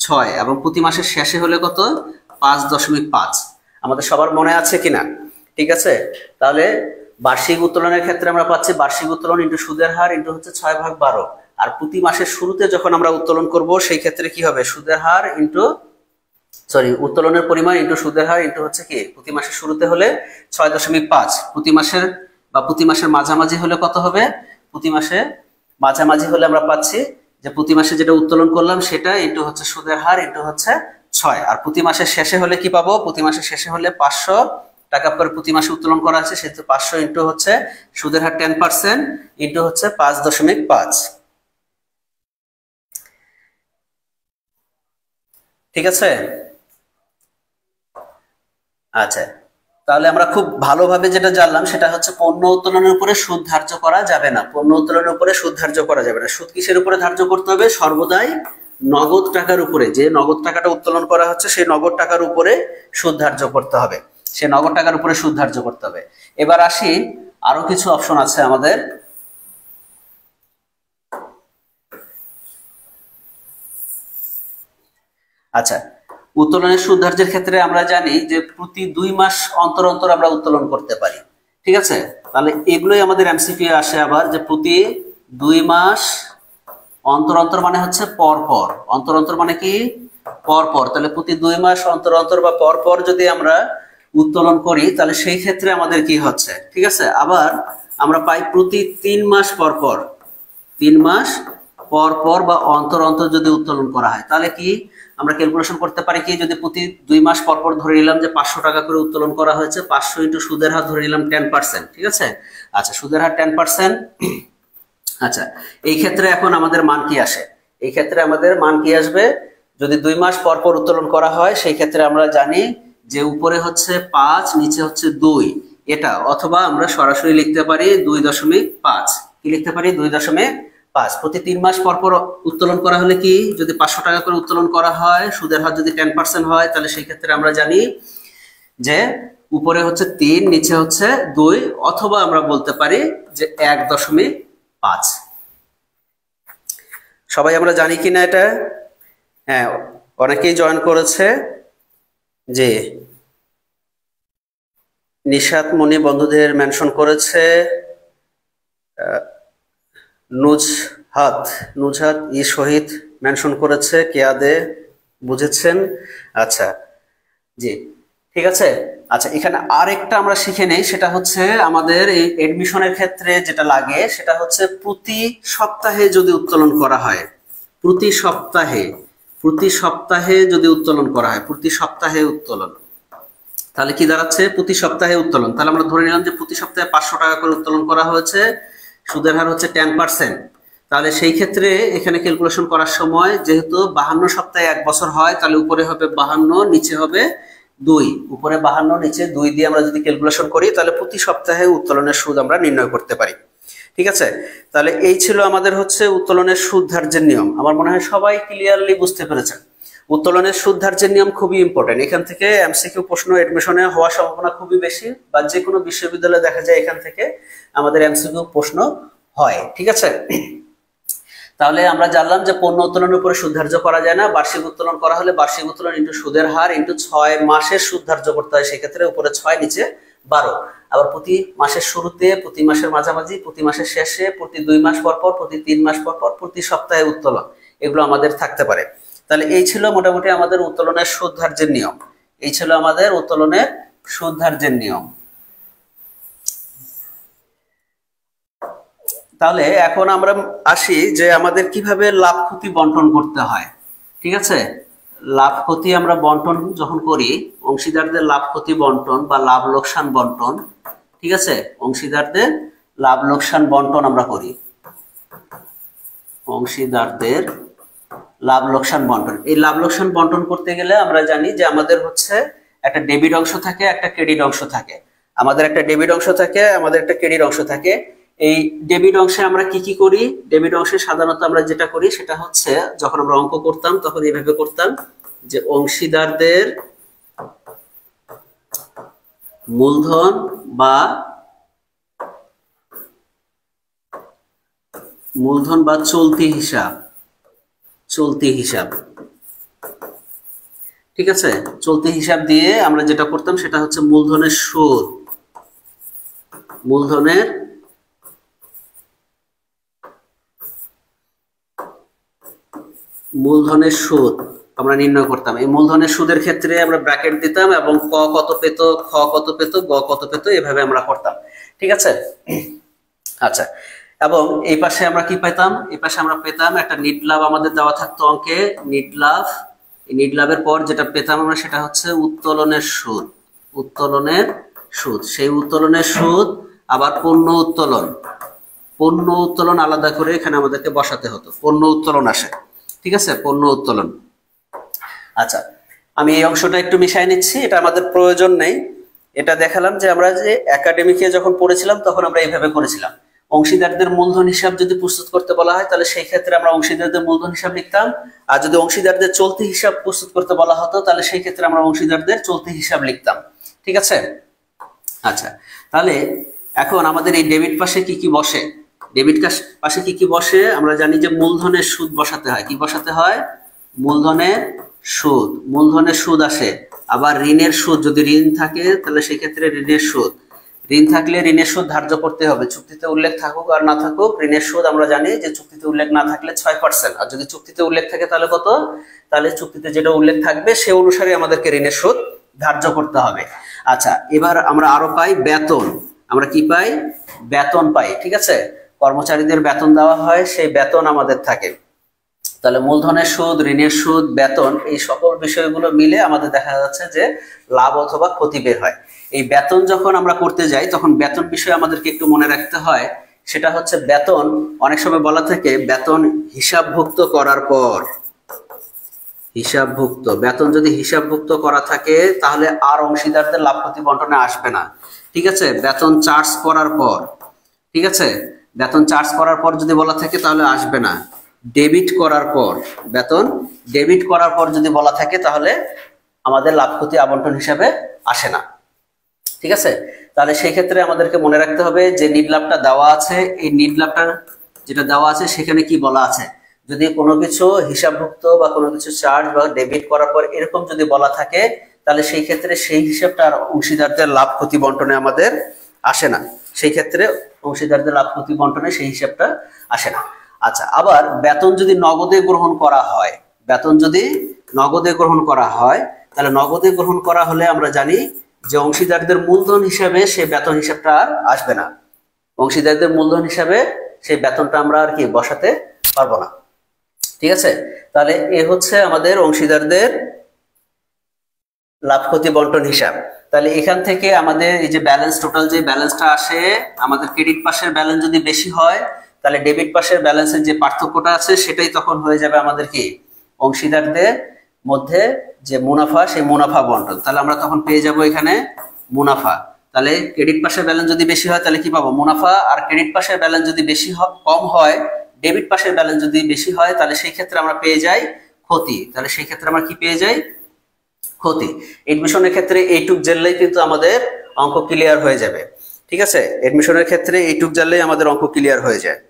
6, এবং প্রতি মাসের শেষে হলে কত? 5.5। আমাদের সবার মনে আছে কিনা? ঠিক আছে। তাহলে বার্ষিক উত্তোলনের ক্ষেত্রে আমরা পাচ্ছি বার্ষিক উত্তোলন ইন্টু সুদের হার ইন্টু হচ্ছে 6/12। আর প্রতি মাসের শুরুতে যখন আমরা উত্তোলন করব সেই ক্ষেত্রে কি হবে? সুদের হার ইন্টু উত্তোলনের পরিমাণ ইন্টু সুদের হার ইন্টু হচ্ছে কি প্রতি মাসের শুরুতে হলে 6.5, প্রতি মাসের মাঝামাঝি হলে কত হবে? প্রতি মাসে মাঝামাঝি হলে আমরা পাচ্ছি যে প্রতি মাসে যেটা উত্তোলন করলাম সেটা ইন্টু হচ্ছে সুদের হার ইন্টু হচ্ছে 6। আর প্রতি মাসের শেষে হলে কি পাবো? প্রতি মাসের শেষে হলে 500 টাকা করে প্রতি মাসে উত্তোলন করা আছে, সেহেতু 500 ইন্টু হচ্ছে সুদের হার 10% ইন্টু হচ্ছে 5.5। ঠিক আছে। আচ্ছা, তাহলে আমরা খুব ভালোভাবে যেটা জানলাম সেটা হচ্ছে পণ্য উত্তোলনের উপরে সুদ ধার্য করা যাবে না। পণ্য উত্তোলনের উপরে সুদ ধার্য করা যাবে না। সুদ কিসের উপরে ধার্য করতে হবে? সর্বদাই নগদ টাকার উপরে। যে নগদ টাকাটা উত্তোলন করা হচ্ছে সেই নগদ টাকার উপরে সুদ ধার্য করতে হবে, সে নগদ টাকার উপরে সুদ ধার্য করতে হবে। এবার আসি, আরো কিছু অপশন আছে আমাদের। আচ্ছা, উত্তোলনের সুদ ধার্যের ক্ষেত্রে আমরা জানি যে প্রতি 2 মাস অন্তর অন্তর আমরা উত্তোলন করতে পারি। ঠিক আছে। তাহলে এগুলোই আমাদের এমসিকিউ আসে আবার, যে প্রতি 2 মাস অন্তর অন্তর মানে হচ্ছে পর পর। অন্তর অন্তর মানে কি? পর পর। তাহলে প্রতি 2 মাস অন্তর অন্তর বা পর পর যদি আমরা উত্তোলন করি তাহলে সেই ক্ষেত্রে আমাদের কি হচ্ছে? ঠিক আছে। আবার আমরা পাই প্রতি 3 মাস পর পর, 3 মাস পর পর বা অন্তর অন্তর যদি উত্তোলন করা হয় তাহলে কি আমরা ক্যালকুলেশন করতে পারি কি? যদি প্রতি 2 মাস পর পর ধরে নিলাম যে 500 টাকা করে উত্তোলন করা হয়েছে, 500 ইন্টু সুদের হার ধরে নিলাম 10%। ঠিক আছে। আচ্ছা, সুদের হার 10%। আচ্ছা, এই ক্ষেত্রে এখন আমাদের মান কি আসে? এই ক্ষেত্রে আমাদের মান কি আসবে? যদি 2 মাস পর পর উত্তোলন করা হয় সেই ক্ষেত্রে আমরা জানি যে উপরে হচ্ছে 5, নিচে হচ্ছে 2, এটা। অথবা আমরা সরাসরি লিখতে পারি 2.5। কি লিখতে পারি? 2.5। প্রতি 3 মাস পর পর উত্তোলন করা হলে কি, যদি 500 টাকা করে উত্তোলন করা হয়, সুদের হার যদি 10% হয়, তাহলে সেই ক্ষেত্রে আমরা জানি যে উপরে হচ্ছে 3, নিচে হচ্ছে 2, অথবা আমরা বলতে পারি যে 1.5। সবাই আমরা জানি কিনা এটা? হ্যাঁ, অনেকেই জয়েন করেছে। যে নিশাত মনি বন্ধুদের মেনশন করেছে। নুজহাত নুজহাত ই শহীদ মেনশন করেছে, কেয়াদে বুঝেছেন। আচ্ছা জি ঠিক আছে। আচ্ছা এখানে আরেকটা আমরা শিখে নেই, সেটা হচ্ছে আমাদের এই এডমিশনের ক্ষেত্রে যেটা লাগে সেটা হচ্ছে প্রতি সপ্তাহে যদি উত্তোলন করা হয়, প্রতি সপ্তাহে যদি উত্তোলন করা হয়, প্রতি সপ্তাহে উত্তোলন, তাহলে কি দাঁড়াচ্ছে? প্রতি সপ্তাহে উত্তোলন, তাহলে আমরা ধরে নিলাম যে প্রতি সপ্তাহে 500 টাকা করে উত্তোলন করা হয়েছে, সুদের হার হচ্ছে 10%। তাহলে সেই ক্ষেত্রে এখানে ক্যালকুলেশন করার সময় যেহেতু 52 সপ্তাহে 1 বছর হয়, তাহলে উপরে হবে 52, নিচে হবে 2, উপরে 52 নিচে 2 দিয়ে আমরা যদি ক্যালকুলেশন করি তাহলে প্রতি সপ্তাহে উত্তোলনের সুদ আমরা নির্ণয় করতে পারি। ঠিক আছে, তাহলে এই ছিল আমাদের হচ্ছে উত্তোলনের সুদ ধার্যের নিয়ম। আমার মনে হয় সবাই ক্লিয়ারলি বুঝতে পেরেছেন। উত্তোলনের সুদ ধার্যের নিয়ম খুবই ইম্পর্টেন্ট, এখান থেকে এমসিকিউ প্রশ্ন এডমিশনে হওয়ার সম্ভাবনা খুবই বেশি, বা যে কোনো বিশ্ববিদ্যালয়ে দেখা যায় এখান থেকে আমাদের এমসিকিউ প্রশ্ন হয়। ঠিক আছে, তাহলে আমরা জানলাম যে পণ্য উত্তোলনের উপরে সুদ ধার্য করা যায় না, বার্ষিক উত্তোলন করা হলে বার্ষিক উত্তোলন ইন্টু সুদের হার ইন্টু 6 মাসের সুদ ধার্য করতে হয়, সেক্ষেত্রে উপরে 6 নিচে 12। আবার প্রতি মাসের শুরুতে, প্রতি মাসের মাঝামাঝি, প্রতি মাসের শেষে, প্রতি 2 মাস পর পর, প্রতি 3 মাস পর পর, প্রতি সপ্তাহে উত্তোলন, এগুলো আমাদের থাকতে পারে। তাহলে এই ছিল মোটামুটি আমাদের উত্তোলনের সুদ ধার্যের নিয়ম, এই ছিল আমাদের উত্তোলনের সুদ ধার্যের নিয়ম। তাহলে এখন আমরা আসি যে আমাদের কিভাবে লাভ ক্ষতি বন্টন করতে হয়। ঠিক আছে, লাভ ক্ষতি আমরা বন্টন যখন করি, অংশীদারদের লাভ ক্ষতি বন্টন বা লাভ লোকসান বন্টন, ঠিক আছে, অংশীদারদের লাভ লোকসান বন্টন আমরা করি, অংশীদারদের লাভ লোকসান বন্টন। এই লাভ লোকসান বন্টন করতে গেলে আমরা জানি যে আমাদের হচ্ছে একটা ডেবিট অংশ থাকে, একটা ক্রেডিট অংশ থাকে। আমাদের একটা ডেবিট অংশ থাকে, আমাদের একটা ক্রেডিট অংশ থাকে। এই ডেবিট অংশে আমরা কি কি করি? ডেবিট অংশে সাধারণত আমরা যেটা করি সেটা হচ্ছে, যখন আমরা অঙ্ক করতাম তখন এইভাবে করতাম যে অংশীদারদের মূলধন বা চলতি হিসাব, ঠিক আছে, চলতি হিসাব দিয়ে আমরা যেটা করতাম সেটা হচ্ছে মূলধনের সুদ আমরা নির্ণয় করতাম। এই মূলধনের সুদের ক্ষেত্রে আমরা ব্র্যাকেট দিতাম এবং ক কত পেত, খ কত পেত, গ কত পেত, এভাবে আমরা করতাম। ঠিক আছে, আচ্ছা, এবং এই পাশে আমরা কি পেতাম? এই পাশে আমরা পেতাম একটা নিট লাভ, আমাদের দেওয়া থাকতো অঙ্কে নিট লাভ। এই নিট লাভের পর যেটা পেতাম আমরা সেটা হচ্ছে উত্তোলনের সুদ। সেই উত্তোলনের সুদ আবার পণ্য উত্তোলন আলাদা করে এখানে আমাদেরকে বসাতে হতো, পণ্য উত্তোলন আসে। ঠিক আছে, পণ্য উত্তোলন। আচ্ছা, আমি এই অংশটা একটু মিশাই নিচ্ছি, এটা আমাদের প্রয়োজন নেই। এটা দেখালাম যে আমরা যে একাডেমিকে যখন পড়েছিলাম তখন আমরা এইভাবে করেছিলাম। অংশীদারদের মূলধন হিসাব যদি প্রস্তুত করতে বলা হয় তাহলে সেই ক্ষেত্রে আমরা অংশীদারদের মূলধন হিসাব লিখতাম, আর যদি অংশীদারদের চলতি হিসাব প্রস্তুত করতে বলা হতো তাহলে সেই ক্ষেত্রে আমরা অংশীদারদের চলতি হিসাব লিখতাম। ঠিক আছে, আচ্ছা, তাহলে এখন আমাদের এই ডেবিট পাশে কি কি বসে? ডেবিট পাশে কি কি বসে? আমরা জানি যে মূলধনের সুদ বসাতে হয়। কি বসাতে হয়? মূলধনের সুদ আসে। আবার ঋণের সুদ, যদি ঋণ থাকে তাহলে সেই ক্ষেত্রে ঋণের সুদ, ঋণ থাকলে ঋণের সুদ ধার্য করতে হবে, চুক্তিতে উল্লেখ থাকুক আর না থাকুক। ঋণের সুদ আমরা জানি যে চুক্তিতে উল্লেখ না থাকলে 6%, আর যদি চুক্তিতে উল্লেখ থাকে তাহলে কত? তাহলে চুক্তিতে যেটা উল্লেখ থাকবে সে অনুসারে আমাদেরকে ঋণের সুদ ধার্য করতে হবে। আচ্ছা, এবার আমরা আরো পাই বেতন। আমরা কি পাই? বেতন পাই। ঠিক আছে, কর্মচারীদের বেতন দেওয়া হয়, সেই বেতন আমাদের থাকে। তাহলে মূলধনের সুদ, ঋণের সুদ, বেতন, এই সকল বিষয়গুলো মিলে আমাদের দেখা যাচ্ছে যে লাভ অথবা ক্ষতি বের হয়। এই বেতন যখন আমরা করতে যাই তখন বেতন বিষয়ে আমাদেরকে একটু মনে রাখতে হয়, সেটা হচ্ছে বেতন অনেক সময় বলা থাকে বেতন হিসাবভুক্ত করার পর, বেতন যদি হিসাবভুক্ত করা থাকে তাহলে আর অংশীদারদের লাভ ক্ষতি বন্টনে আসবে না। ঠিক আছে, বেতন চার্জ করার পর, ঠিক আছে, বেতন চার্জ করার পর যদি বলা থাকে তাহলে আসবে না। ডেবিট করার পর, বেতন ডেবিট করার পর যদি বলা থাকে তাহলে আমাদের লাভ ক্ষতি আবন্টন হিসাবে আসে না। ঠিক আছে, তাহলে সেই ক্ষেত্রে আমাদেরকে মনে রাখতে হবে যে নিট লাভটা দেওয়া আছে, এই নিট লাভটা যেটা দেওয়া আছে সেখানে কি বলা আছে। যদি কোনো কিছু হিসাবভুক্ত বা কোনো কিছু চার্জ বা ডেবিট করার পর এরকম যদি বলা থাকে তাহলে সেই ক্ষেত্রে সেই হিসাবটা আর অংশীদারদের লাভ ক্ষতি বন্টনে আমাদের আসে না। সেই ক্ষেত্রে অংশীদারদের লাভ ক্ষতি বন্টনে সেই হিসাবটা আসে না। আচ্ছা, আবার বেতন যদি নগদে গ্রহণ করা হয়, বেতন যদি নগদে গ্রহণ করা হয়, তাহলে নগদে গ্রহণ করা হলে আমরা জানি যে অংশীদারদের মূলধন হিসাবে সেই বেতন হিসাবটা আর আসবে না। অংশীদারদের মূলধন হিসাবে সেই বেতনটা আমরা আর কি বসাতে পারবো না। ঠিক আছে, তাহলে এ হচ্ছে আমাদের অংশীদারদের লাভ ক্ষতি বন্টন হিসাব। তাহলে এখান থেকে আমাদের এই যে ব্যালেন্স, টোটাল যে ব্যালেন্সটা আসে, আমাদের ক্রেডিট পাশের ব্যালেন্স যদি বেশি হয় তাহলে ডেবিট পাশের ব্যালেন্সের যে পার্থক্যটা আছে সেটাই তখন হয়ে যাবে আমাদের কি অংশীদারদের মধ্যে যে মুনাফা, সেই মুনাফা বন্টন। তাহলে আমরা তখন পেয়ে যাব এখানে মুনাফা। তাহলে ক্রেডিট পাশের ব্যালেন্স যদি বেশি হয় তাহলে কি পাবো? মুনাফা। আর ক্রেডিট পাশের ব্যালেন্স যদি বেশি কম হয়, ডেবিট পাশের ব্যালেন্স যদি বেশি হয়, তাহলে সেই ক্ষেত্রে আমরা পেয়ে যাই ক্ষতি। তাহলে সেই ক্ষেত্রে আমরা কি পেয়ে যাই? ক্ষতি। এডমিশনের ক্ষেত্রে এইটুক জানলেই কিন্তু আমাদের অঙ্ক ক্লিয়ার হয়ে যাবে। ঠিক আছে, এডমিশনের ক্ষেত্রে এইটুক জানলেই আমাদের অঙ্ক ক্লিয়ার হয়ে যায়।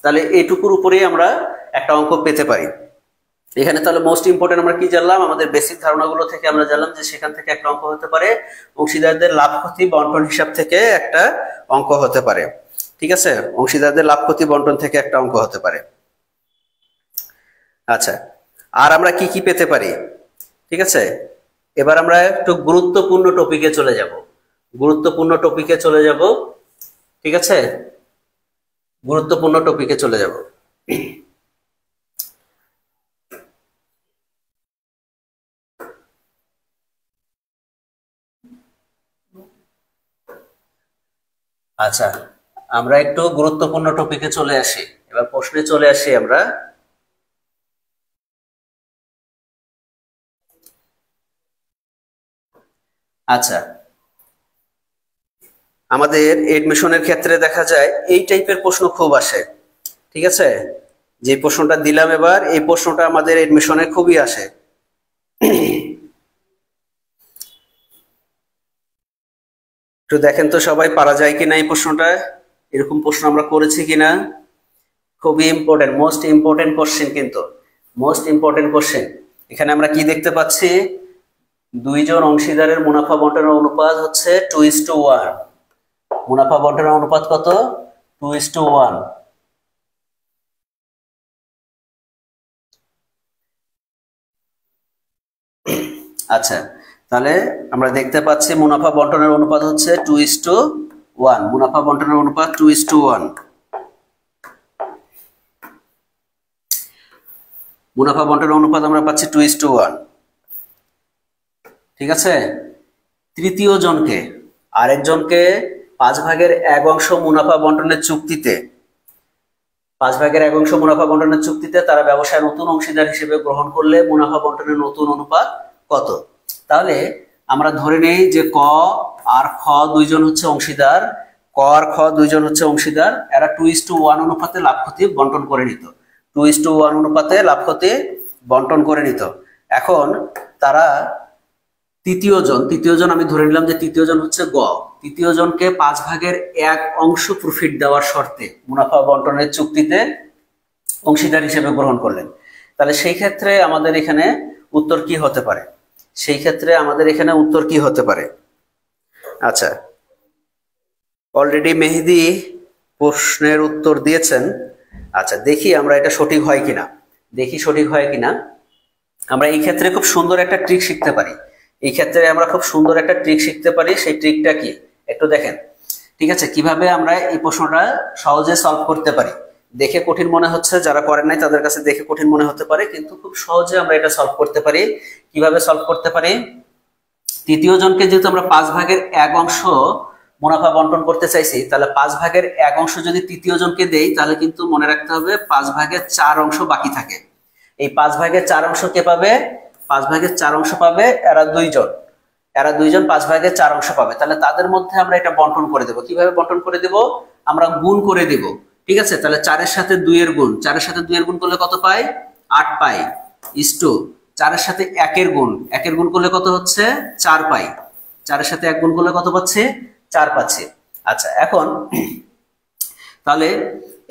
তাহলে এইটুকুর উপরেই আমরা একটা অঙ্ক পেতে পারি এখানে। তাহলে মোস্ট ইম্পর্টেন্ট আমরা কি জানলাম? আমাদের বেসিক ধারণাগুলো থেকে আমরা জানলাম যে সেখান থেকে একটা অঙ্ক হতে পারে, অংশীদারদের লাভ ক্ষতি বন্টন হিসাব থেকে একটা অঙ্ক হতে পারে। ঠিক আছে, অংশীদারদের লাভ ক্ষতি বন্টন থেকে একটা অঙ্ক হতে পারে। আচ্ছা, আর আমরা কি কি পেতে পারি? ঠিক আছে, এবার আমরা একটু গুরুত্বপূর্ণ টপিকে চলে যাব। গুরুত্বপূর্ণ টপিকে চলে যাব। ঠিক আছে, গুরুত্বপূর্ণ টপিকে চলে যাব। আচ্ছা, আমরা একটু গুরুত্বপূর্ণ টপিকে চলে আসি। এবার প্রশ্নে চলে আসি আমরা। আচ্ছা, আমাদের এডমিশনের ক্ষেত্রে দেখা যায় এই টাইপের প্রশ্ন খুব আসে। ঠিক আছে, যে প্রশ্নটা দিলাম এবার, এই প্রশ্নটা আমাদের এডমিশনে খুবই আসে। একটু দেখেন তো সবাই, পারা যায় কিনা এই প্রশ্নটা, এরকম প্রশ্ন আমরা করেছি কিনা। খুবই ইম্পর্টেন্ট, মোস্ট ইম্পর্টেন্ট কোশ্চেন, কিন্তু মোস্ট ইম্পর্টেন্ট কোশ্চেন। এখানে আমরা কি দেখতে পাচ্ছি? দুইজন অংশীদারের মুনাফা বন্টনের অনুপাত হচ্ছে 2:1। মুনাফা বন্টনের অনুপাত কত? 2:1। আচ্ছা, তাহলে আমরা দেখতে পাচ্ছি মুনাফা বন্টনের অনুপাত হচ্ছে 2:1। মুনাফা বন্টনের অনুপাত 2:1। মুনাফা বন্টনের অনুপাত আমরা পাচ্ছি 2:1। ঠিক আছে, তৃতীয় জনকে, আরেকজনকে 5/1 মুনাফা বন্টনের চুক্তিতে, 5/1 মুনাফা বন্টনের চুক্তিতে তারা ব্যবসায় নতুন অংশীদার হিসেবে গ্রহণ করলে মুনাফা বন্টনের নতুন অনুপাত কত? তাহলে আমরা ধরে নেই যে ক আর খ দুইজন হচ্ছে অংশীদার, ক আর খ দুইজন হচ্ছে অংশীদার, এরা 2:1 অনুপাতে লাভ ক্ষতি বন্টন করে নিত। 2:1 অনুপাতে লাভ ক্ষতি বন্টন করে নিত। এখন তারা তৃতীয় জন আমি ধরে নিলাম যে তৃতীয় জন হচ্ছে গ, তৃতীয় জনকে 5/1 প্রফিট দেওয়ার শর্তে মুনাফা বন্টনের চুক্তিতে অংশীদার হিসেবে গ্রহণ করলেন। তাহলে সেই ক্ষেত্রে আমাদের এখানে উত্তর কি হতে পারে? সেই ক্ষেত্রে আমাদের এখানে উত্তর কি হতে পারে? আচ্ছা, অলরেডি মেহেদি প্রশ্নের উত্তর দিয়েছেন। আচ্ছা, দেখি আমরা এটা সঠিক হয় কিনা, দেখি সঠিক হয় কিনা। আমরা এই ক্ষেত্রে খুব সুন্দর একটা ট্রিক শিখতে পারি। এই ক্ষেত্রে আমরা খুব সুন্দর একটা ট্রিক শিখতে পারি। সেই ট্রিকটা কি একটু দেখেন। ঠিক আছে, কিভাবে আমরা এই প্রশ্নটা সহজে সলভ করতে পারি। দেখে কঠিন মনে হচ্ছে, যারা করেন নাই তাদের কাছে দেখে কঠিন মনে হতে পারে, কিন্তু খুব সহজে আমরা এটা সলভ করতে পারি। কিভাবে সলভ করতে পারি? তৃতীয় জনকে যেহেতু আমরা 5/1 মুনাফা বন্টন করতে চাইছি, তাহলে 5/1 যদি তৃতীয় জনকে দেই তাহলে কিন্তু মনে রাখতে হবে 5/4 বাকি থাকে। এই 5/4 কে পাবে? 5/4 পাবে এরা দুইজন, 5/4 পাবে। তাহলে তাদের মধ্যে আমরা এটা বন্টন করে দেব। কিভাবে বন্টন করে দেব? আমরা গুণ করে দেব। ঠিক আছে, তাহলে 4-এর সাথে 2-এর গুণ, 4-এর সাথে 2-এর গুণ করলে কত পাই? 8 পাই। ইস্টু 4-এর সাথে 1-এর গুণ, 1-এর গুণ করলে কত হচ্ছে? 4 পাই। 4-এর সাথে 1 গুণ করলে কত পাচ্ছি? 4 পাচ্ছি। আচ্ছা, এখন তাহলে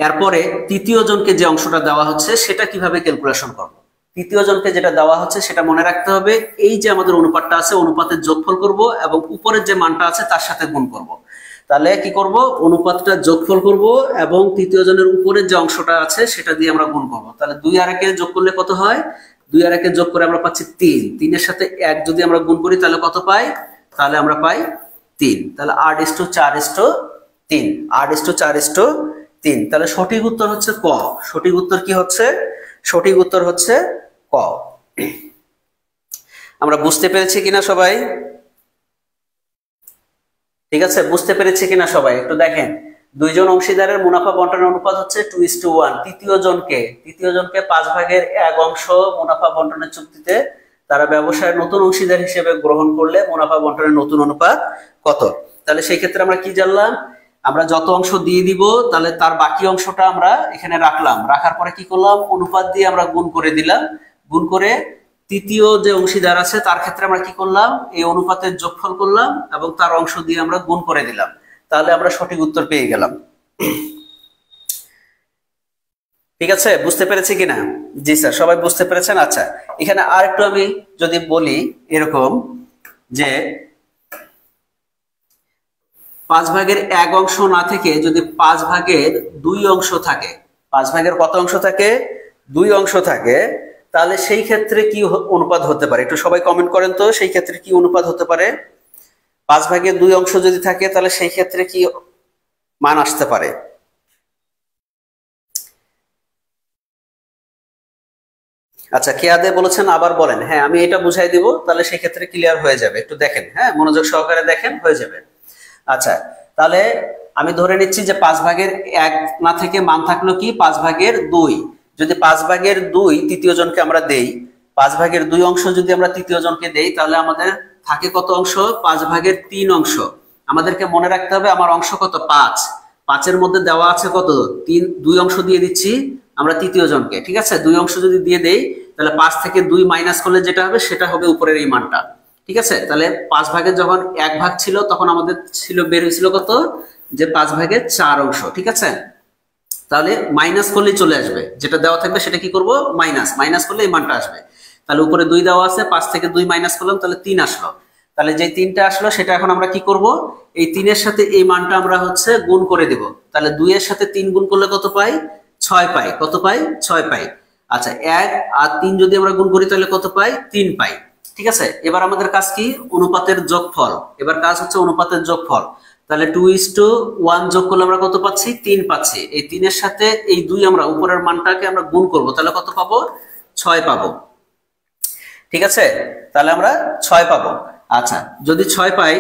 এরপরে তৃতীয় জনকে যে অংশটা দেওয়া হচ্ছে সেটা কিভাবে ক্যালকুলেশন করব? তৃতীয় জনকে যেটা দেওয়া হচ্ছে সেটা মনে রাখতে হবে, এই যে আমাদের অনুপাতটা আছে অনুপাতের যোগফল করব এবং উপরের যে মানটা আছে তার সাথে গুণ করব। তাহলে কি করব, অনুপাতটা যোগফল করব এবং তৃতীয় জনের উপরের যে অংশটা আছে সেটা দিয়ে আমরা গুণ করব। তাহলে 2 আর 1 যোগ করলে কত হয়, 2 আর 1 যোগ করে আমরা পাচ্ছি 3, 3 এর সাথে 1 যদি আমরা গুণ করি তাহলে কত পাই, তাহলে আমরা পাই 3। তাহলে 8:4:3, 8:4:3। তাহলে সঠিক উত্তর হচ্ছে ক। সঠিক উত্তর কি হচ্ছে, সঠিক উত্তর হচ্ছে ক। আমরা বুঝতে পেরেছি কিনা সবাই? ঠিক আছে, বুঝতে পেরেছি কিনা সবাই একটু দেখেন। দুইজন অংশীদারের মুনাফা বন্টনের অনুপাত হচ্ছে 2:1। তৃতীয় জনকে 5/1 অংশ মুনাফা বন্টনের চুক্তিতে তারা ব্যবসায়ের নতুন অংশীদার হিসেবে গ্রহণ করলে মুনাফা বন্টনের নতুন অনুপাত কত। তাহলে সেই ক্ষেত্রে আমরা কি জানলাম, আমরা যত অংশ দিয়ে দিব তাহলে তার বাকি অংশটা আমরা এখানে রাখলাম, রাখার পরে কি করলাম, অনুপাত দিয়ে আমরা গুণ করে দিলাম, গুণ করে তৃতীয় যে অংশীদার আছে তার ক্ষেত্রে আমরা কি করলাম, এই অনুপাতের যোগফল করলাম এবং তার অংশ দিয়ে আমরা গুণ করে দিলাম। তাহলে আমরা সঠিক উত্তর পেয়ে গেলাম। ঠিক আছে, বুঝতে পেরেছি কিনা? জি স্যার, সবাই বুঝতে পেরেছেন। আচ্ছা, এখানে আর একটু আমি যদি বলি এরকম যে 5/1 অংশ না থেকে যদি 5/2 অংশ থাকে, 5/এর কত অংশ থাকে, 2 অংশ থাকে, তাহলে সেই ক্ষেত্রে কি অনুপাত হতে পারে, একটু সবাই কমেন্ট করেন তো। সেই ক্ষেত্রে কি অনুপাত হতে পারে? 5/2 অংশ যদি থাকে তাহলে সেই ক্ষেত্রে কি মান আসতে পারে? আচ্ছা, কে আদে বলেছেন, আবার বলেন। হ্যাঁ, আমি এটা বুঝাই দিব, তাহলে সেই ক্ষেত্রে ক্লিয়ার হয়ে যাবে। একটু দেখেন, হ্যাঁ, মনোযোগ সহকারে দেখেন, হয়ে যাবে। আচ্ছা, তাহলে আমি ধরে নিচ্ছি যে 5/1 না থেকে মান থাকলো কি 5/2। যদি 5/2 তৃতীয় জনকে আমরা দেই, 5/2 অংশ যদি আমরা তৃতীয় জনকে দেই তাহলে আমাদের থাকে কত অংশ, 5/3 অংশ। আমাদেরকে মনে রাখতে হবে আমার অংশ কত, 5। 5-এর মধ্যে দেওয়া আছে কত, 3, 2 অংশ দিয়ে দিচ্ছি আমরা তৃতীয় জনকে। ঠিক আছে, 2 অংশ যদি দিয়ে দেই তাহলে 5 থেকে 2 মাইনাস করলে যেটা হবে সেটা হবে উপরের এই মানটা। ঠিক আছে, তাহলে 5/এর যখন 1 ভাগ ছিল তখন আমাদের ছিল, বের হয়েছিল কত, যে 5/4 অংশ। ঠিক আছে, তাহলে মাইনাস করলেই চলে আসবে, যেটা দেওয়া থাকবে সেটা কি করব, মাইনাস, মাইনাস করলে এই মানটা আসবে। তাহলে উপরে 2 দেওয়া আছে, 5 থেকে 2 মাইনাস করলাম তাহলে 3 আসলো। তাহলে যে 3টা আসলো সেটা এখন আমরা কি করব, এই 3-এর সাথে এই মানটা আমরা হচ্ছে গুণ করে দিব। তাহলে 2 এর সাথে 3 গুণ করলে কত পাই, 6 পাই। কত পাই, 6 পাই। আচ্ছা, 1 আর 3 যদি আমরা গুণ করি তাহলে কত পাই, 3 পাই। ঠিক আছে, এবার আমাদের কাজ কি, অনুপাতের যোগফল। এবার কাজ হচ্ছে অনুপাতের যোগফল। তাহলে 2:1 যোগ করলে আমরা কত পাচ্ছি, 3 পাচ্ছি। এই 3-এর সাথে এই 2 আমরা উপরের মানটাকে আমরা গুণ করব, তাহলে কত পাবো, 6 পাবো। ঠিক আছে, তাহলে আমরা 6 পাবো। আচ্ছা, যদি 6 পাই,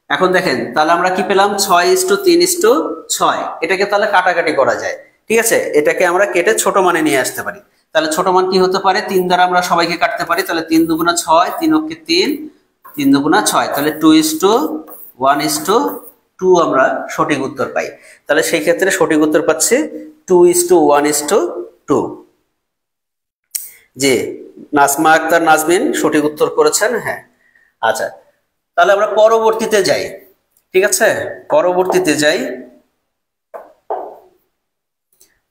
এখন দেখেন তাহলে আমরা কি পেলাম, 6:3:6। এটাকে তাহলে কাটাকাটি করা যায়। ঠিক আছে, এটাকে আমরা কেটে ছোট মানে নিয়ে আসতে পারি। তাহলে ছোট মান কি হতে পারে, 3 দ্বারা আমরা সবাইকে কাটতে পারি। তাহলে 3 দুগুণা 6, 3 অক্ষে 3, 3 দুগুণা 6। তাহলে 2:1:2 আমরা সঠিক উত্তর পাই। তাহলে সেই ক্ষেত্রে সঠিক উত্তর পাচ্ছি 2:1:2। জি, নাজমা আক্তার নাজমিন সঠিক উত্তর করেছেন। হ্যাঁ, আচ্ছা, তাহলে আমরা পরবর্তীতে যাই। ঠিক আছে, পরবর্তীতে যাই।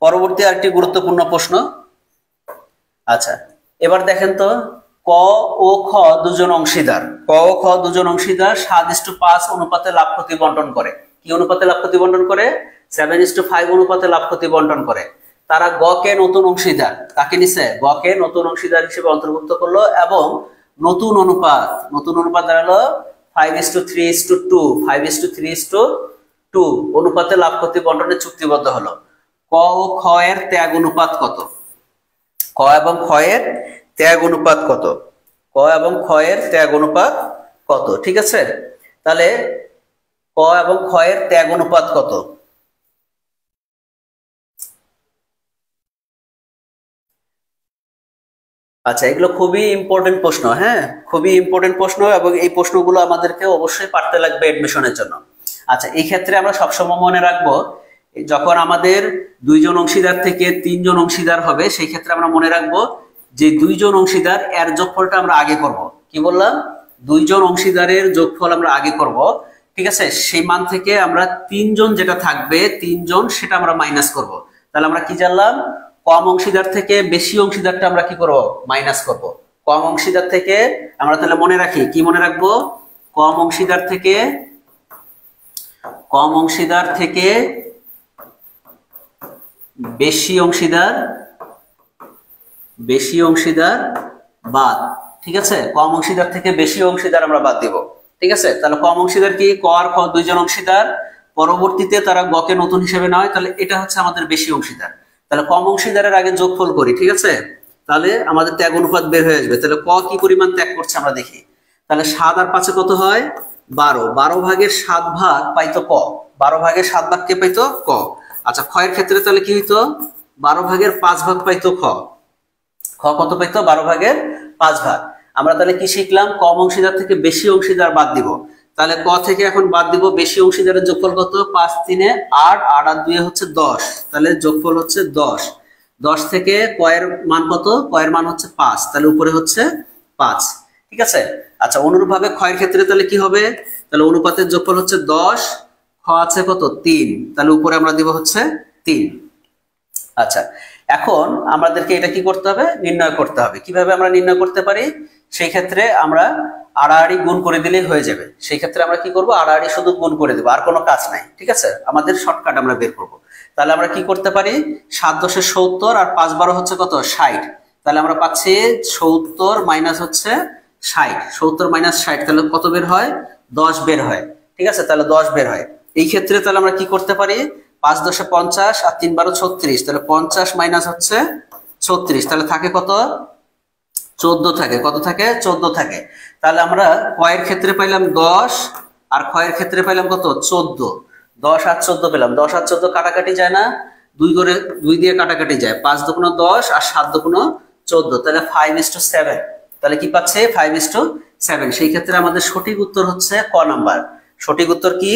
পরবর্তী আরেকটি গুরুত্বপূর্ণ প্রশ্ন। আচ্ছা, এবার দেখেন তো, ক ও খ দুজন অংশীদার, ক ও খ দুজন অংশীদার 7:5 অনুপাতে লাভ ক্ষতি বন্টন করে। কি অনুপাতে লাভ ক্ষতি বন্টন করে, 7:5 অনুপাতে লাভ ক্ষতি বন্টন করে। তারা গ কে নতুন অংশীদার, কাকে নিছে, গ কে নতুন অংশীদার হিসেবে অন্তর্ভুক্ত করলো এবং নতুন অনুপাত দাঁড়ালো 5:3:2, 5:3:2 অনুপাতে লাভ ক্ষতি বন্টনে চুক্তিবদ্ধ হলো। ক ও খ এর ত্যাগ অনুপাত কত, ক এবং খ এর ত্যাগ অনুপাত কত, ক এবং খ এর ত্যাগ অনুপাত কত। ঠিক আছে, তাহলে ক এবং খ এর ত্যাগ অনুপাত কত, আচ্ছা, এগুলো খুবই ইম্পর্টেন্ট প্রশ্ন। হ্যাঁ, খুবই ইম্পর্টেন্ট প্রশ্ন এবং এই প্রশ্নগুলো আমাদেরকে অবশ্যই পারতে লাগবে এডমিশনের জন্য। আচ্ছা, এই ক্ষেত্রে আমরা সবসময় মনে রাখবো, যখন আমাদের 2 জন অংশীদার থেকে 3 জন অংশীদার হবে সেই ক্ষেত্রে আমরা মনে রাখবো যে 2 জন অংশীদার এর যোগফলটা আমরা আগে করব। কি বললাম, 2 জন অংশীদারের যোগফল আমরা আগে করব। ঠিক আছে, সেই মান থেকে আমরা 3 জন যেটা থাকবে 3 জন সেটা আমরা মাইনাস করব। তাহলে আমরা কি জানলাম, কম অংশীদার থেকে বেশি অংশীদারটা আমরা কি করব, মাইনাস করব। কম অংশীদার থেকে আমরা তাহলে মনে রাখি, কি মনে রাখবো, কম অংশীদার থেকে বেশি অংশীদার বাদ। ঠিক আছে, কম অংশীদার থেকে বেশি অংশীদার আমরা বাদ দিব। ঠিক আছে, তাহলে কম অংশীদার কি? ক আর খ দুইজন অংশীদার, পরবর্তীতে তারা গ কে নতুন হিসেবে নেয়, তাহলে এটা হচ্ছে আমাদের বেশি অংশীদার। তাহলে কম অংশীদারের আগে যোগফল করি। ঠিক আছে, তাহলে আমাদের ত্যাগ অনুপাত বের হয়ে আসবে। তাহলে ক কি পরিমাণ ত্যাগ করছে আমরা দেখি। তাহলে 7 আর 5 কত হয়? 12। 12 ভাগের 7 ভাগ পাইতো ক। 12 ভাগের 7 ভাগ কে পাইতো? ক। আচ্ছা, ক্ষয়ের ক্ষেত্রে তাহলে কি হইতো? 12 ভাগের 5 ভাগ পাইতো খ। খ কত পাইতো? 12 ভাগের 5 ভাগ। আমরা তাহলে কি শিখলাম? কম অংশীদার থেকে বেশি অংশীদার বাদ দিব। তাহলে ক থেকে এখন বাদ দিব বেশি অংশীদারের যোগফল কত? 5 3 8, 8 আর 2 হচ্ছে 10। তাহলে যোগফল হচ্ছে 10। 10 থেকে ক এর মান কত? ক এর মান হচ্ছে 5, তাহলে উপরে হচ্ছে 5। ঠিক আছে। আচ্ছা, অনুরূপভাবে ক্ষয়ের ক্ষেত্রে তাহলে কি হবে? তাহলে অনুপাতের যোগফল হচ্ছে 10, খ আছে কত? 3, তাহলে উপরে আমরা দিব হচ্ছে 3। আচ্ছা, এখন আমাদেরকে এটা কি করতে হবে? নির্ণয় করতে হবে। কিভাবে আমরা নির্ণয় করতে পারি? সেই ক্ষেত্রে আমরা আড়াআড়ি গুণ করে দিলেই হয়ে যাবে। সেই ক্ষেত্রে আমরা কি করব? আড়াআড়ি শুধু গুণ করে দেব, আর কোনো কাজ নাই। ঠিক আছে, আমাদের শর্টকাট আমরা বের করব। তাহলে আমরা কি করতে পারি? 7 10 70 আর 5 12 হচ্ছে কত? 60। তাহলে আমরা পাচ্ছি 70 মাইনাস হচ্ছে 60। 70 মাইনাস 60 তাহলে কত বের হয়? 10 বের হয়। ঠিক আছে, তাহলে 10 বের হয়। এই ক্ষেত্রে তাহলে আমরা কি করতে পারি? 5 10 50 আর 3 12 36, তাহলে 50 মাইনাস হচ্ছে 36, তাহলে থাকে কত? 14 থাকে। কত থাকে? 14 থাকে। তাহলে আমরা কয়ের ক্ষেত্রে পাইলাম 10 আর ক্ষয়ের ক্ষেত্রে পাইলাম কত? 14। 10 আর 14 পেলাম। 10 আর 14 কাটাকাটি যায় না? 2 দিয়ে কাটাকাটি যায়। 5 দুগুণ 10 আর 7 দুগুণ 14, তাহলে 5:7। তাহলে কি পাচ্ছে? 5:7। সেই ক্ষেত্রে আমাদের সঠিক উত্তর হচ্ছে ক নাম্বার। সঠিক উত্তর কি?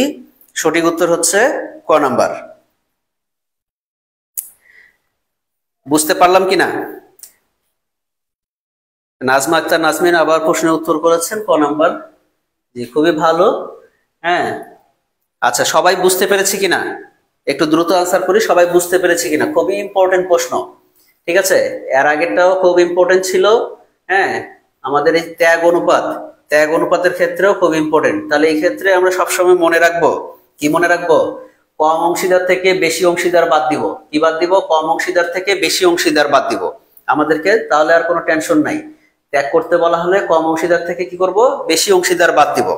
সঠিক উত্তর হচ্ছে ক নাম্বার। বুঝতে পারলাম কিনা? নাজমা আক্তার নাজমিন আবার প্রশ্নের উত্তর করেছেন ক নাম্বার। জি, খুবই ভালো। হ্যাঁ, আচ্ছা, সবাই বুঝতে পেরেছে কিনা? একটু দ্রুত আনসার করি, সবাই বুঝতে পেরেছে কিনা? খুবই ইম্পর্টেন্ট প্রশ্ন। ঠিক আছে, এর আগেরটাও খুব ইম্পর্টেন্ট ছিল। হ্যাঁ, আমাদের এই ত্যাগ অনুপাতের ক্ষেত্রেও খুব ইম্পর্টেন্ট। তাহলে এই ক্ষেত্রে আমরা সবসময় মনে রাখবো, কি মনে রাখবো? কম অংশীদার থেকে বেশি অংশীদার বাদ দিব। কি বাদ দিব? কম অংশীদার থেকে বেশি অংশীদার বাদ দিব আমাদেরকে। তাহলে আর কোনো টেনশন নাই। ত্যাগ করতে বলা হলে কম অংশীদার থেকে কি করব? বেশি অংশীদার বাদ দিব।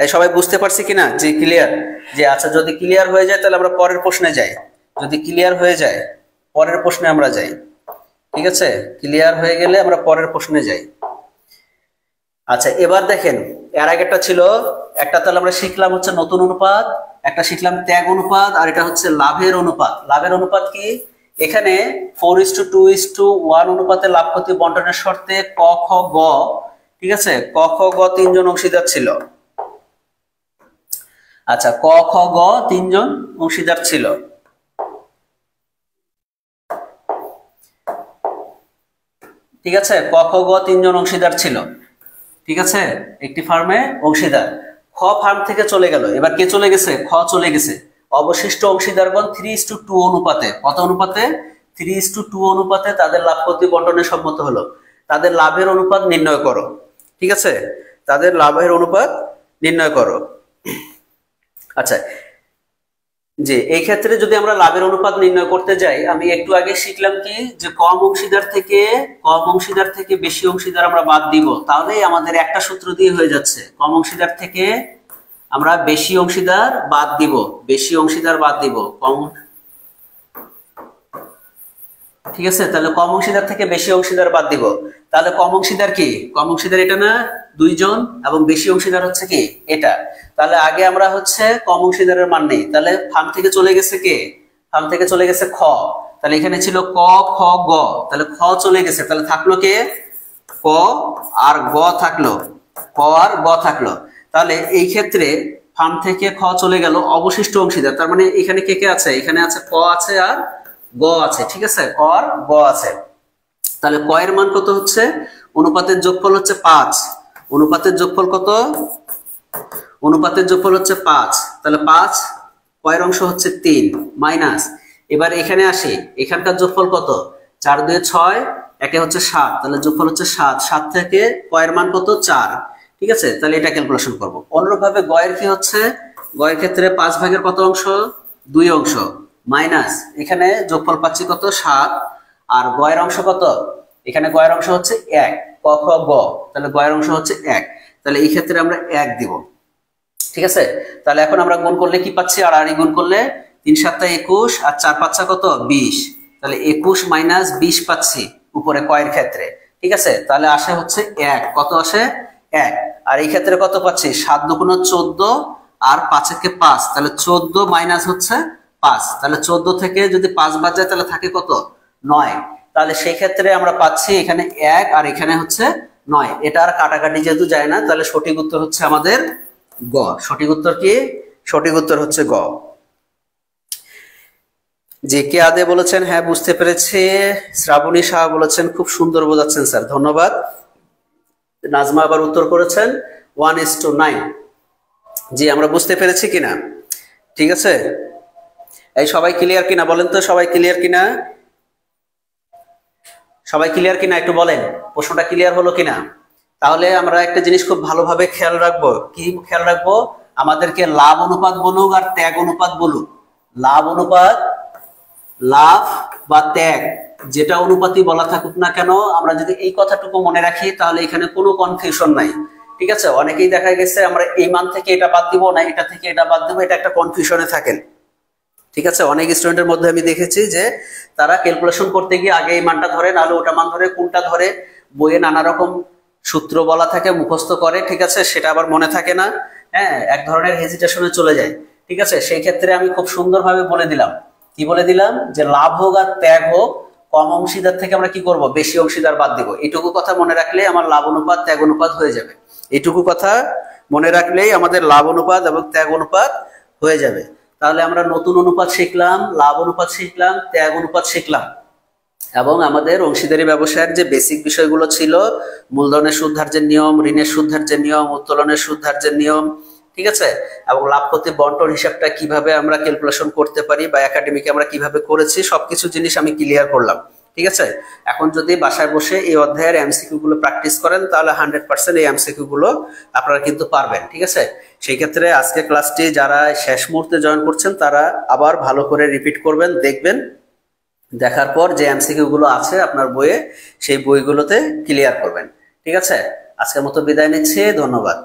সবাই বুঝতে পারছি কিনা? যে ক্লিয়ার? যে আচ্ছা, যদি ক্লিয়ার হয়ে যায় তাহলে আমরা পরের প্রশ্নে যাই। যদি ক্লিয়ার হয়ে যায় পরের প্রশ্নে আমরা যাই। ঠিক আছে, ক্লিয়ার হয়ে গেলে আমরা পরের প্রশ্নে যাই। আচ্ছা, এবার দেখেন, এর আগেরটা ছিল একটা, তাহলে আমরা শিখলাম হচ্ছে নতুন অনুপাত, একটা শিখলাম ত্যাগ অনুপাত, আর এটা হচ্ছে লাভের অনুপাত। লাভের অনুপাত কি? এখানে 4:2:1 অনুপাতে লাভ ক্ষতি বন্টনের শর্তে ক খ গ, ঠিক আছে, ক খ গ 3 জন অংশীদার ছিল। আচ্ছা, ক খ গ 3 জন অংশীদার ছিল। ঠিক আছে, ক খ গ 3 জন অংশীদার ছিল। ঠিক আছে, একটি ফার্মে অংশীদার। খ ফার্ম থেকে চলে গেল, এবার কে চলে গেছে? খ চলে গেছে। অবশিষ্ট অংশীদারগণ 3:2 অনুপাতে, কত অনুপাতে? 3:2 অনুপাতে তাদের লাভ ক্ষতি বন্টনে সম্মত হলো। তাদের লাভের অনুপাত নির্ণয় করো। ঠিক আছে, তাদের লাভের অনুপাত নির্ণয় করো। আচ্ছা, যে এই ক্ষেত্রে যদি আমরা লাভের অনুপাত নির্ণয় করতে যাই, আমি একটু আগে শিখলাম কি, যে কম অংশীদার থেকে বেশি অংশীদার আমরা বাদ দিব। তাহলে আমাদের একটা সূত্র দিয়ে হয়ে যাচ্ছে, কম অংশীদার থেকে আমরা বেশি অংশীদার বাদ দিব, বেশি অংশীদার বাদ দিব। ঠিক আছে, তাহলে কম অংশীদার থেকে বেশি অংশীদার বাদ দিব। তাহলে কম অংশীদার কি? কম অংশীদার এটা না? 2 জন। এবং বেশি অংশীদার হচ্ছে কি? এটা। তাহলে আগে আমরা হচ্ছে কম অংশীদারের মান নেই। তাহলে ফার্ম থেকে চলে গেছে কে? ফার্ম থেকে চলে গেছে খ। তাহলে এখানে ছিল ক খ গ, তাহলে খ চলে গেছে, তাহলে থাকলো কে? ক আর গ থাকলো, ক আর গ থাকলো। তাহলে এই ক্ষেত্রে ফার্ম থেকে খ চলে গেল, অবশিষ্ট অংশীদার, তার মানে এখানে কে কে আছে? এখানে আছে ক আছে আর গ আছে। ঠিক আছে, ক আর গ আছে। তাহলে ক এর মান কত হচ্ছে? অনুপাতের যোগফল হচ্ছে 5। অনুপাতের যোগফল কত? অনুপাতের যোগফল হচ্ছে 5। তাহলে 5 ক এর অংশ হচ্ছে 3 মাইনাস, এবার এখানে আসি, এখানকার যোগফল কত? 4 2 6, একে হচ্ছে 7, তাহলে যোগফল হচ্ছে 7। 7 থেকে ক এর মান কত? 4। ঠিক আছে, তাহলে এটা ক্যালকুলেশন করব। অনুরূপভাবে গয়ের কি হচ্ছে, গয়ের ক্ষেত্রে 5 ভাগের কত অংশ, 2 অংশ, মাইনাস এখানে যোগফল পাচ্ছি কত 7, আর গয়ের অংশ কত, এখানে গয়ের অংশ হচ্ছে 1, ক খ গ, তাহলে গয়ের অংশ হচ্ছে 1, তাহলে এই ক্ষেত্রে আমরা 1 দিব। ঠিক আছে, তাহলে এখন আমরা গুণ করলে কি পাচ্ছি, আর গুণ করলে 3 7 21 আর 4 5 কত 20, তাহলে 21 মাইনাস 20 পাচ্ছি উপরে কয়ের ক্ষেত্রে। ঠিক আছে, তাহলে আসে হচ্ছে 1, কত আসে 1, আর এই ক্ষেত্রে কত পাচ্ছি 7 2 14 আর 5 কে 5, তাহলে 14 মাইনাস হচ্ছে 5, তাহলে 14 থেকে যদি 5 বাদ যায় তাহলে থাকে কত 9, তাহলে সেই ক্ষেত্রে আমরা পাচ্ছি এখানে 1 আর এখানে হচ্ছে 9, এটা আর কাটাকাটি যেহেতু যায় না, তাহলে সঠিক উত্তর হচ্ছে আমাদের গ। সঠিক উত্তর কি, সঠিক উত্তর হচ্ছে গ। যে কে আদে বলেছেন হ্যাঁ বুঝতে পেরেছে, শ্রাবণী শাহ বলেছেন খুব সুন্দর বোঝাচ্ছেন স্যার, ধন্যবাদ। নাজমা আবার উত্তর করেছেন 1:9। জি আমরা বুঝতে পেরেছি কিনা, ঠিক আছে। এই সবাই ক্লিয়ার কিনা বলেন তো, সবাই ক্লিয়ার কিনা, সবাই ক্লিয়ার কিনা একটু বলেন, প্রশ্নটা ক্লিয়ার হলো কিনা। তাহলে আমরা একটা জিনিস খুব ভালোভাবে খেয়াল রাখবো, কি খেয়াল রাখবো, আমাদেরকে লাভ অনুপাত বলুক আর ত্যাগ অনুপাত বলুক, লাভ অনুপাত, লাভ বা ত্যাগ যেটা অনুপাতই বলা থাকুক না কেন, আমরা যদি এই কথাটুকু মনে রাখি তাহলে এখানে কোনো কনফিউশন নাই। ঠিক আছে, অনেকেই দেখা গেছে আমরা এই মান থেকে এটা বাদ দিব না এটা থেকে এটা বাদ দিব, এটা একটা কনফিউশনে থাকেন। ঠিক আছে, অনেক স্টুডেন্টের মধ্যে আমি দেখেছি যে তারা ক্যালকুলেশন করতে গিয়ে আগে এই মানটা ধরে নাহলে ওটা মান ধরে, কোনটা ধরে বইয়ে নানা রকম সূত্র বলা থাকে মুখস্থ করে, ঠিক আছে, সেটা আবার মনে থাকে না, হ্যাঁ এক ধরনের হেজিটেশনে চলে যায়। ঠিক আছে, সেই ক্ষেত্রে আমি খুব সুন্দরভাবে বলে দিলাম, কি বলে দিলাম, যে লাভ হোক আর ত্যাগ হোক কম অংশীদার থেকে আমরা কি করব, বেশি অংশীদার বাদ দিব। এইটুকু কথা মনে রাখলে আমার লাভ অনুপাত ত্যাগ অনুপাত হয়ে যাবে, এইটুকু কথা মনে রাখলেই আমাদের লাভ অনুপাত এবং ত্যাগ অনুপাত হয়ে যাবে। তাহলে আমরা নতুন অনুপাত শিখলাম, লাভ অনুপাত শিখলাম, ত্যাগ অনুপাত শিখলাম, এবং আমাদের অংশীদারি ব্যবসায়ের যে বেসিক বিষয়গুলো ছিল, মূলধনের সুদ ধার্যের নিয়ম, ঋণের সুদ ধার্যের নিয়ম, উত্তোলনের সুদ ধার্যের নিয়ম, ঠিক আছে, এবং লাভ ক্ষতি বন্টন হিসাবটা কিভাবে আমরা ক্যালকুলেশন করতে পারি বা একাডেমিকে আমরা কিভাবে করেছি, সবকিছু জিনিস আমি ক্লিয়ার করলাম। ঠিক আছে, এখন যদি বাসায় বসে এই অধ্যায়ের এমসিকিউ গুলো প্র্যাকটিস করেন তাহলে 100% এই এমসিকিউ গুলো আপনারা কিন্তু পারবেন। ঠিক আছে, সেই ক্ষেত্রে আজকে ক্লাসটি যারা শেষ মুহূর্তে জয়েন করছেন তারা আবার ভালো করে রিপিট করবেন, দেখবেন, দেখার পর যে এমসিকিউ গুলো আছে আপনার বইয়ে সেই বইগুলোতে ক্লিয়ার করবেন। ঠিক আছে, আজকের মতো বিদায় নিচ্ছি, ধন্যবাদ।